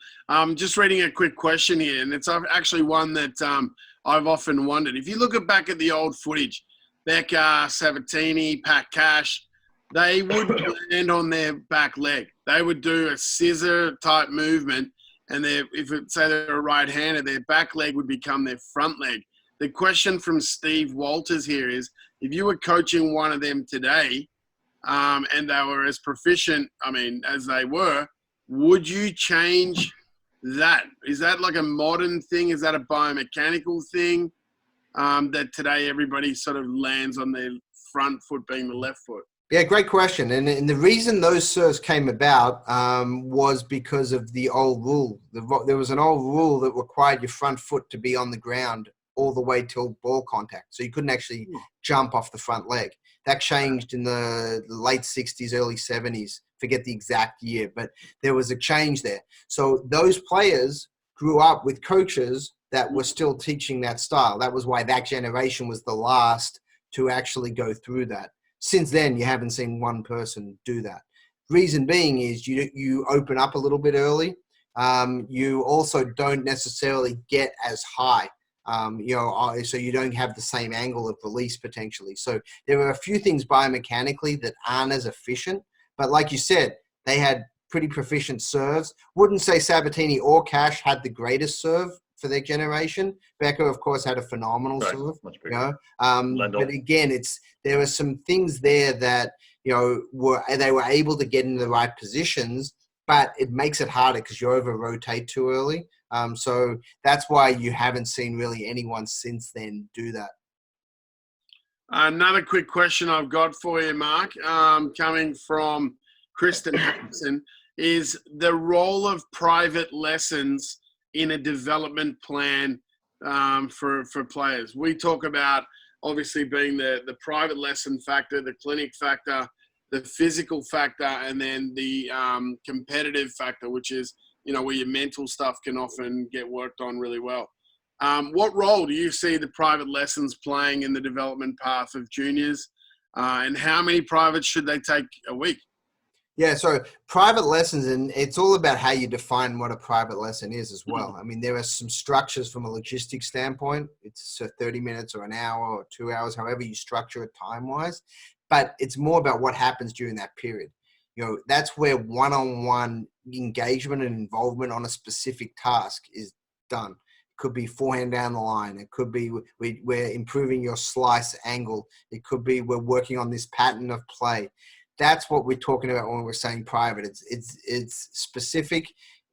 C: Just reading a quick question here, and it's actually one that I've often wondered. If you look back at the old footage, Becker, Sabatini, Pat Cash, they would land on their back leg. They would do a scissor type movement, and say they're a right-hander, their back leg would become their front leg. The question from Steve Walters here is, if you were coaching one of them today, and they were as proficient, as they were, would you change that? Is that like a modern thing? Is that a biomechanical thing that today everybody sort of lands on their front foot being the left foot?
B: Yeah, great question. And the reason those serves came about was because of the old rule. There was an old rule that required your front foot to be on the ground all the way till ball contact. So you couldn't actually jump off the front leg. That changed in the late 60s, early 70s. Forget the exact year, but there was a change there. So those players grew up with coaches that were still teaching that style. That was why that generation was the last to actually go through that. Since then, you haven't seen one person do that. Reason being is you open up a little bit early. You also don't necessarily get as high. So you don't have the same angle of release potentially. So there are a few things biomechanically that aren't as efficient, but like you said, they had pretty proficient serves. Wouldn't say Sabatini or Cash had the greatest serve for their generation. Becker, of course, had a phenomenal serve.
A: Much bigger.
B: But again, there were some things there that they were able to get into the right positions, but it makes it harder because you over-rotate too early. So that's why you haven't seen really anyone since then do that.
C: Another quick question I've got for you, Mark, coming from Kristen Harrison, is the role of private lessons in a development plan for players. We talk about obviously being the private lesson factor, the clinic factor, the physical factor, and then the competitive factor, which is, where your mental stuff can often get worked on really well. What role do you see the private lessons playing in the development path of juniors? And how many privates should they take a week?
B: Yeah, so private lessons, and it's all about how you define what a private lesson is as well. There are some structures from a logistics standpoint. It's 30 minutes or an hour or 2 hours, however you structure it time-wise. But it's more about what happens during that period. That's where one-on-one engagement and involvement on a specific task is done. It could be forehand down the line. It could be we're improving your slice angle. It could be we're working on this pattern of play. That's what we're talking about when we're saying private. It's specific,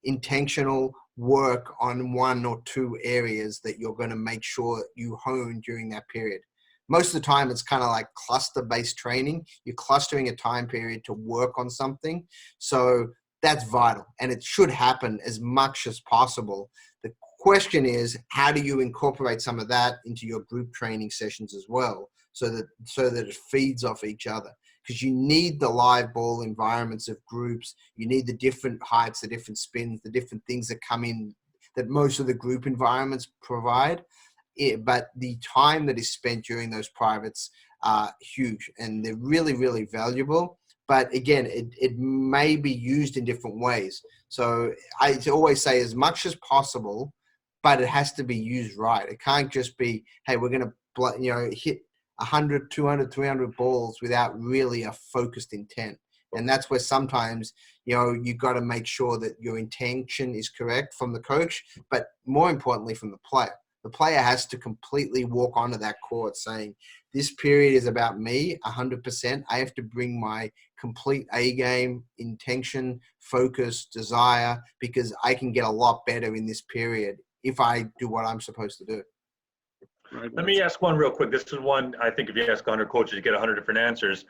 B: intentional work on one or two areas that you're going to make sure you hone during that period. Most of the time, it's kind of like cluster-based training. You're clustering a time period to work on something. So that's vital, and it should happen as much as possible. The question is, how do you incorporate some of that into your group training sessions as well, so that it feeds off each other? Because you need the live ball environments of groups. You need the different heights, the different spins, the different things that come in that most of the group environments provide. But the time that is spent during those privates are huge, and they're really, really valuable. But again, it may be used in different ways. So I always say as much as possible, but it has to be used right. It can't just be, hey, we're going to hit 100, 200, 300 balls without really a focused intent. And that's where sometimes, you got to make sure that your intention is correct from the coach, but more importantly from the player. The player has to completely walk onto that court saying, this period is about me 100%. I have to bring my complete A game, intention, focus, desire, because I can get a lot better in this period if I do what I'm supposed to do.
A: Right. Let me ask one real quick. This is one, I think if you ask 100 coaches, you get 100 different answers.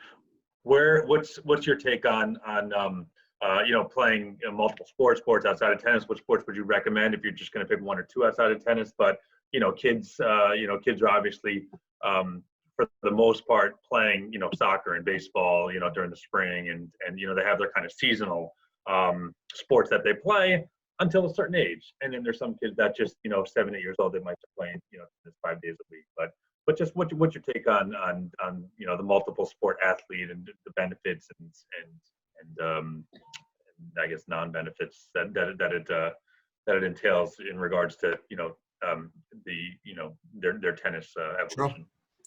A: What's your take on playing multiple sports outside of tennis. What sports would you recommend if you're just going to pick one or two outside of tennis? But kids are obviously for the most part playing soccer and baseball during the spring, and they have their kind of seasonal sports that they play until a certain age. And then there's some kids that just 7, 8 years old, they might be playing 5 days a week. But just what's your take on the multiple sport athlete and the benefits and I guess non-benefits that it entails in regards to their tennis evolution.
B: Sure.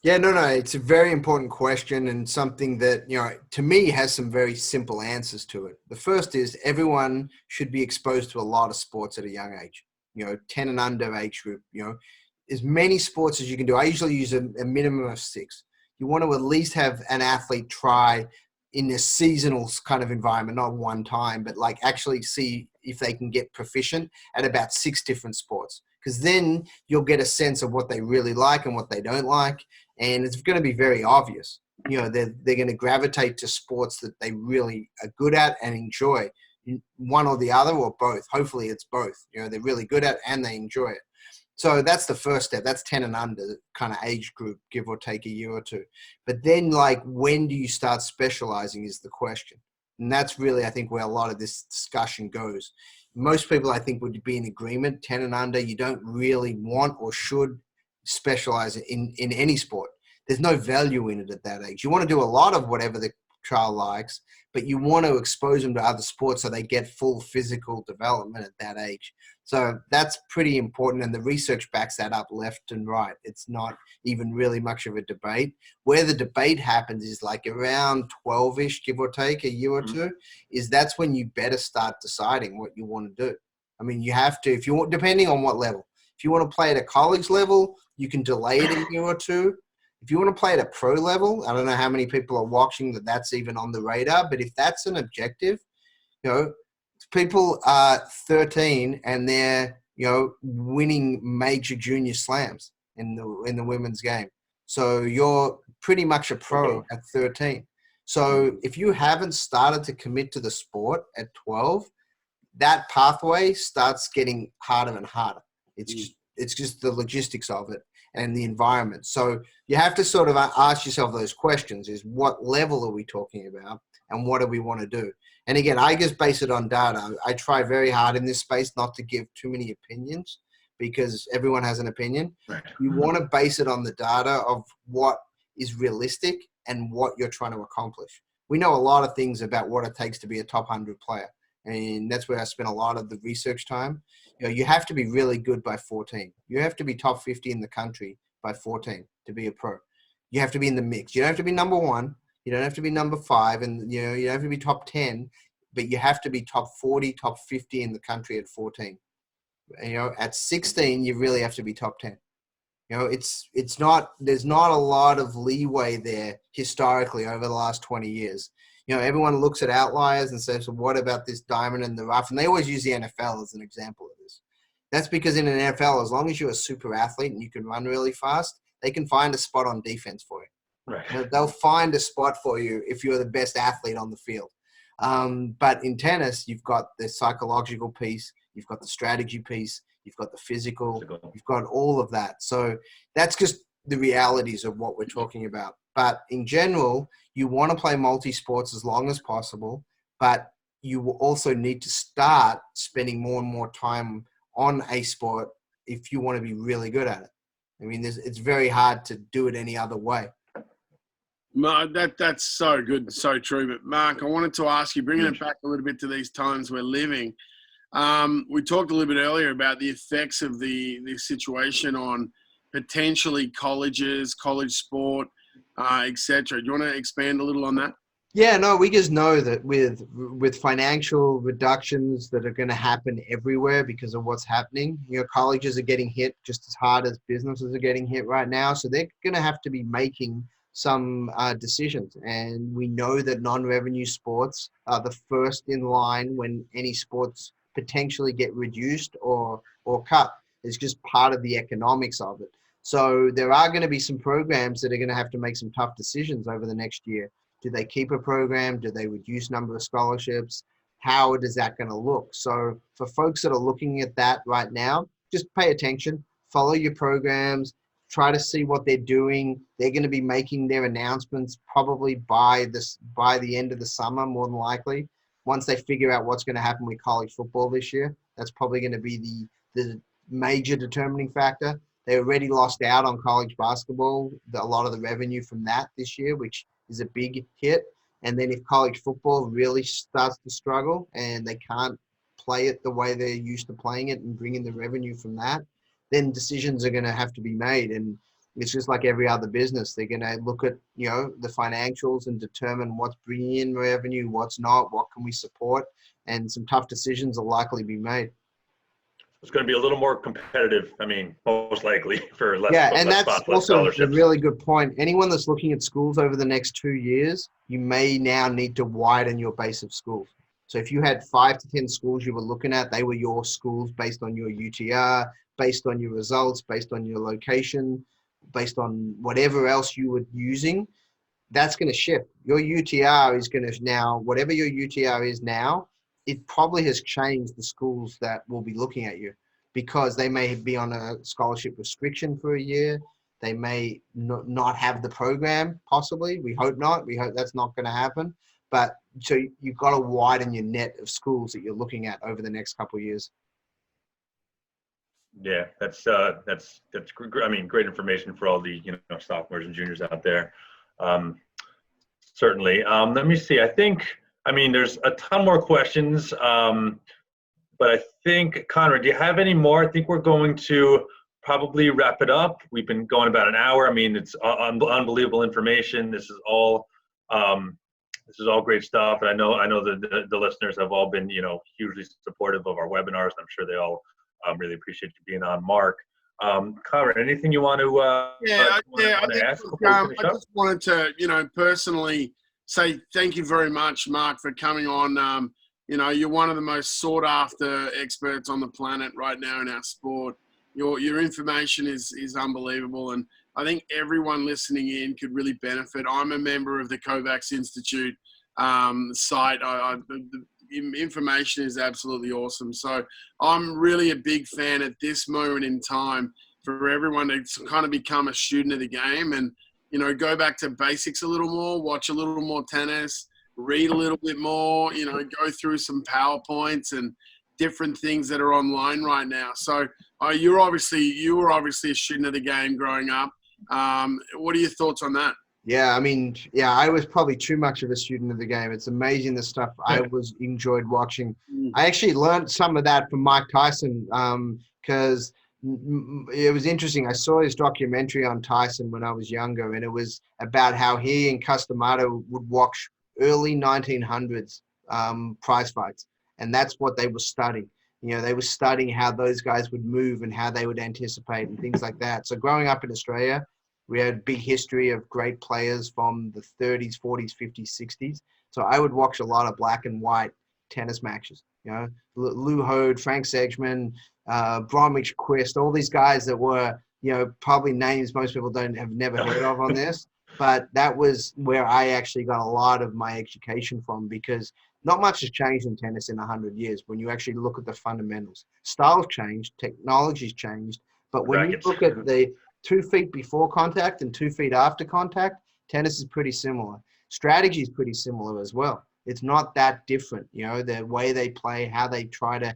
B: Yeah, no, it's a very important question, and something that, to me has some very simple answers to it. The first is everyone should be exposed to a lot of sports at a young age, 10 and under age group, as many sports as you can do. I usually use a minimum of 6. You want to at least have an athlete try in a seasonal kind of environment, not one time, but like actually see if they can get proficient at about 6 different sports. Because then you'll get a sense of what they really like and what they don't like. And it's going to be very obvious. They're going to gravitate to sports that they really are good at and enjoy, one or the other or both. Hopefully it's both. They're really good at and they enjoy it. So that's the first step. That's 10 and under kind of age group, give or take a year or two. But then, when do you start specializing is the question. And that's really, I think, where a lot of this discussion goes. Most people, I think, would be in agreement. 10 and under, you don't really want or should specialize in any sport. There's no value in it at that age. You want to do a lot of whatever the child likes, but you want to expose them to other sports so they get full physical development at that age. So that's pretty important, and the research backs that up left and right. It's not even really much of a debate. Where the debate happens is around 12-ish, give or take, a year or two, is that's when you better start deciding what you want to do. I mean, you have to, if you want, depending on what level. If you want to play at a college level, you can delay it a year or two. If you want to play at a pro level, I don't know how many people are watching that's even on the radar, but if that's an objective, people are 13 and they're, winning major junior slams in the women's game. So you're pretty much a pro at 13. So if you haven't started to commit to the sport at 12, that pathway starts getting harder and harder. It's just the logistics of it and the environment. So you have to sort of ask yourself those questions: is what level are we talking about and what do we want to do? And again, I just base it on data. I try very hard in this space not to give too many opinions because everyone has an opinion.
A: Right.
B: You want to base it on the data of what is realistic and what you're trying to accomplish. We know a lot of things about what it takes to be a top 100 player. And that's where I spent a lot of the research time. You have to be really good by 14. You have to be top 50 in the country by 14 to be a pro. You have to be in the mix. You don't have to be number 1. You don't have to be number 5, and you don't have to be top 10, but you have to be top 40, top 50 in the country at 14. At 16, you really have to be top 10. It's not, there's not a lot of leeway there historically over the last 20 years. Everyone looks at outliers and says, well, what about this diamond in the rough? And they always use the NFL as an example of this. That's because in an NFL, as long as you're a super athlete and you can run really fast, they can find a spot on defense for you.
A: Right.
B: They'll find a spot for you if you're the best athlete on the field. But in tennis, you've got the psychological piece, you've got the strategy piece, you've got the physical, you've got all of that. So that's just the realities of what we're talking about. But in general, you want to play multi-sports as long as possible, but you will also need to start spending more and more time on a sport if you want to be really good at it. I mean, it's very hard to do it any other way.
C: Mark, that's so good, so true. But Mark, I wanted to ask you, bringing it back a little bit to these times we're living. We talked a little bit earlier about the effects of the situation on potentially colleges, college sport, etc. Do you want to expand a little on that?
B: Yeah, no, we just know that with financial reductions that are going to happen everywhere because of what's happening, colleges are getting hit just as hard as businesses are getting hit right now. So they're going to have to be making some decisions. And we know that non-revenue sports are the first in line when any sports potentially get reduced or cut. It's just part of the economics of it. So there are going to be some programs that are going to have to make some tough decisions over the next year. Do they keep a program? Do they reduce number of scholarships? how is that going to look? So for folks that are looking at that right now, just pay attention, follow your programs, try to see what they're doing. They're going to be making their announcements probably by the end of the summer, more than likely. Once they figure out what's going to happen with college football this year, that's probably going to be the major determining factor. They already lost out on college basketball, a lot of the revenue from that this year, which is a big hit. And then if college football really starts to struggle and they can't play it the way they're used to playing it and bring in the revenue from that, then decisions are going to have to be made. And it's just like every other business. They're going to look at, the financials and determine what's bringing in revenue, what's not, what can we support, and some tough decisions will likely be made.
A: It's going to be a little more competitive. I mean, most likely for less.
B: Yeah, and
A: less
B: that's
A: spots, less
B: also a
A: scholarships.
B: really good point. Anyone that's looking at schools over the next 2 years, you may now need to widen your base of schools. So if you had 5 to 10 schools you were looking at, they were your schools based on your UTR, based on your results, based on your location, based on whatever else you were using. That's going to shift. Your UTR is going to now, whatever your UTR is now, it probably has changed the schools that will be looking at you, because they may be on a scholarship restriction for a year. They may not have the program, possibly. We hope not. We hope that's not going to happen. But so you've got to widen your net of schools that you're looking at over the next couple of years.
A: Yeah, that's I mean, great information for all the sophomores and juniors out there. Certainly. Let me see. I mean, there's a ton more questions, but I think, Conrad, do you have any more? I think we're going to probably wrap it up. We've been going about an hour. I mean, it's unbelievable information. This is all great stuff, and I know that the listeners have all been hugely supportive of our webinars. I'm sure they all really appreciate you being on. Mark, Conrad, anything you want to ask?
C: I just wanted to personally say thank you very much, Mark, for coming on. You're one of the most sought after experts on the planet right now in our sport. Your information is unbelievable, and I think everyone listening in could really benefit. I'm a member of the Kovacs Institute site. The information is absolutely awesome. So I'm really a big fan at this moment in time for everyone to kind of become a student of the game and, go back to basics a little more, watch a little more tennis, read a little bit more, go through some PowerPoints and different things that are online right now. So you were obviously a student of the game growing up. What are your thoughts on that?
B: Yeah, I mean, I was probably too much of a student of the game. It's amazing the stuff I enjoyed watching. I actually learned some of that from Mike Tyson because it was interesting. I saw his documentary on Tyson when I was younger, and it was about how he and Customato would watch early 1900s prize fights, and that's what they were studying. They were studying how those guys would move and how they would anticipate and things like that. So growing up in Australia, we had a big history of great players from the 30s, 40s, 50s, 60s. So I would watch a lot of black and white tennis matches. Lou Hode, Frank Sedgman, Bromwich Quist, all these guys that were, probably names most people have never heard of on this. But that was where I actually got a lot of my education from, because not much has changed in tennis in 100 years when you actually look at the fundamentals. Styles changed, technology's changed, but when you look at the 2 feet before contact and 2 feet after contact, tennis is pretty similar. Strategy is pretty similar as well. It's not that different, the way they play, how they try to,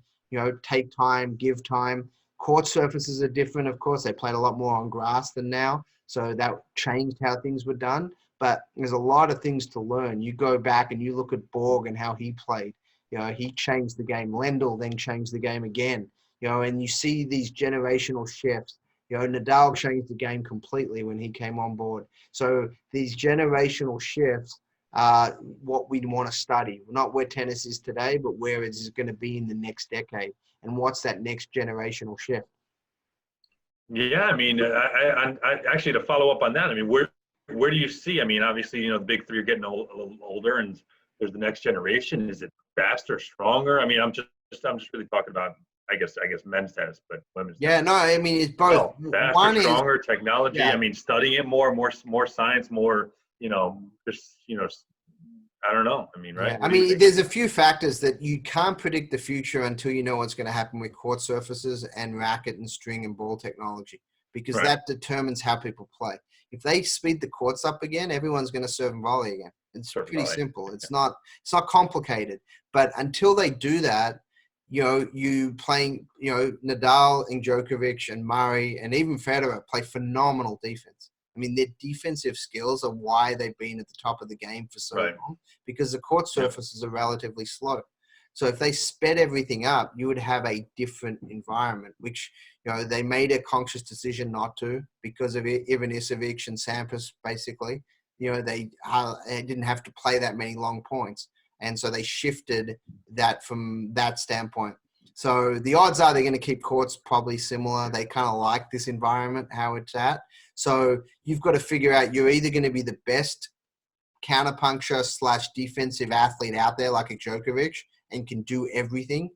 B: take time, give time. Court surfaces are different, of course. They played a lot more on grass than now, so that changed how things were done. But there's a lot of things to learn. You go back and you look at Borg and how he played. He changed the game. Lendl then changed the game again. And you see these generational shifts. Nadal changed the game completely when he came on board. So these generational shifts are what we want to study. Not where tennis is today, but where it is going to be in the next decade. And what's that next generational shift?
A: Yeah, I mean, I actually, to follow up on that, I mean, where do you see? I mean, obviously, the big three are getting a little older, and there's the next generation. Is it faster, stronger? I mean, I'm just really talking about, I guess men's tennis, but women's.
B: Yeah,
A: tennis.
B: No, I mean, it's both.
A: Faster,
B: One
A: stronger, technology.
B: Yeah.
A: I mean, studying it more science, more, just I don't know. I mean, right?
B: Yeah. I mean, there's a few factors that you can't predict the future until you know what's going to happen with court surfaces and racket and string and ball technology, because
A: Right.
B: that determines how people play. If they speed the courts up again, everyone's going to serve and volley again. It's
A: Serve and
B: pretty
A: volley.
B: simple. It's not complicated. But until they do that, you playing, Nadal and Djokovic and Murray and even Federer play phenomenal defense. I mean, their defensive skills are why they've been at the top of the game for so
A: Right.
B: long, because the court surfaces are relatively slow. So if they sped everything up, you would have a different environment, which, they made a conscious decision not to because of Ivan Isevic and Sampras, basically. They didn't have to play that many long points. And so they shifted that from that standpoint. So the odds are they're going to keep courts probably similar. They kind of like this environment, how it's at. So you've got to figure out, you're either going to be the best counterpuncture / defensive athlete out there, like a Djokovic, and can do everything,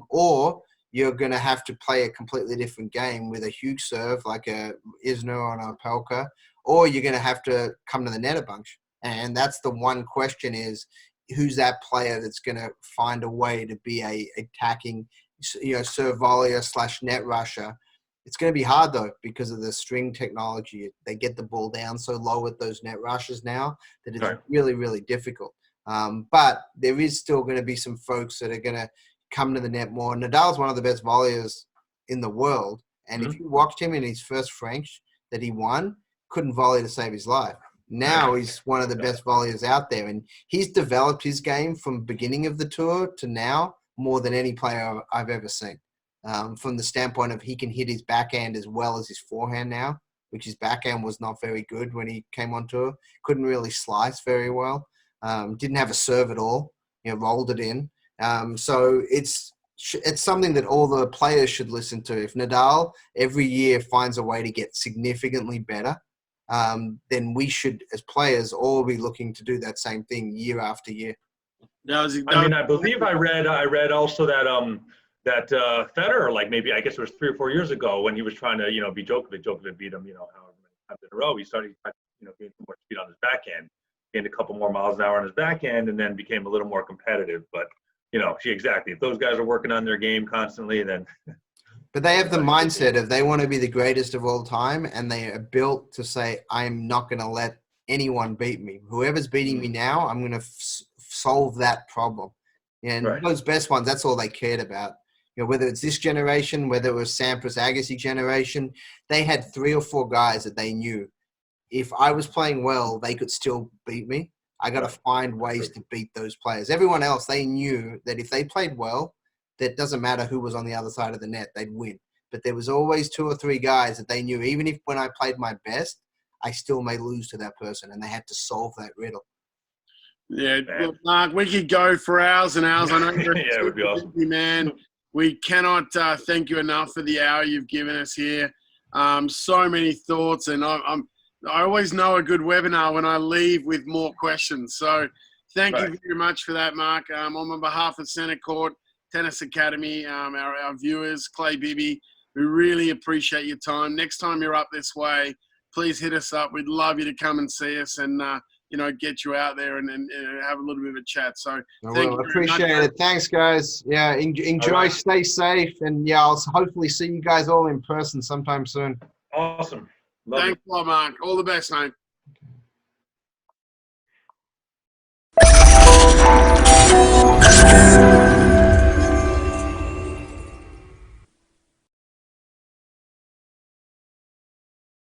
B: or you're going to have to play a completely different game with a huge serve like a Isner or an Opelka, or you're going to have to come to the net a bunch. And that's the one question is, who's that player that's going to find a way to be a attacking, serve volleyer / net rusher? It's going to be hard, though, because of the string technology. They get the ball down so low with those net rushes now that it's really, really difficult. But there is still going to be some folks that are going to come to the net more. Nadal's one of the best volleyers in the world. And if you watched him in his first French that he won, couldn't volley to save his life. Now he's one of the best volleyers out there. And he's developed his game from beginning of the tour to now more than any player I've ever seen. From the standpoint of he can hit his backhand as well as his forehand now, which his backhand was not very good when he came on tour. Couldn't really slice very well. Didn't have a serve at all. Rolled it in. So it's something that all the players should listen to. If Nadal every year finds a way to get significantly better, then we should, as players, all be looking to do that same thing year after year.
A: I believe I read also that that Federer, like maybe I guess it was 3 or 4 years ago when he was trying to beat Djokovic. Djokovic beat him however many times in a row. He started getting more speed on his backhand, gained a couple more miles an hour on his backhand, and then became a little more competitive. But exactly, if those guys are working on their game constantly, then.
B: But they have the mindset of they want to be the greatest of all time, and they are built to say, I'm not going to let anyone beat me. Whoever's beating me now, I'm going to solve that problem. And those best ones, that's all they cared about. Whether it's this generation, whether it was Sampras, Agassi generation, they had 3 or 4 guys that they knew. If I was playing well, they could still beat me. I got to find ways to beat those players. Everyone else, they knew that if they played well, that doesn't matter who was on the other side of the net, they'd win. But there was always 2 or 3 guys that they knew, even if when I played my best, I still may lose to that person, and they had to solve that riddle.
C: Yeah, look, Mark, we could go for hours and hours. I know you're
A: it would be awesome,
C: man. We cannot thank you enough for the hour you've given us here. So many thoughts, and I always know a good webinar when I leave with more questions. So thank you very much for that, Mark. On behalf of Centercourt Tennis Academy, our viewers, Clay Bibby, we really appreciate your time. Next time you're up this way, please hit us up. We'd love you to come and see us and get you out there and have a little bit of a chat. So thank you.
B: Appreciate it. Thanks, guys. Yeah, enjoy, stay safe, and I'll hopefully see you guys all in person sometime soon.
A: Awesome.
C: Thanks a lot, Mark. All the best, mate.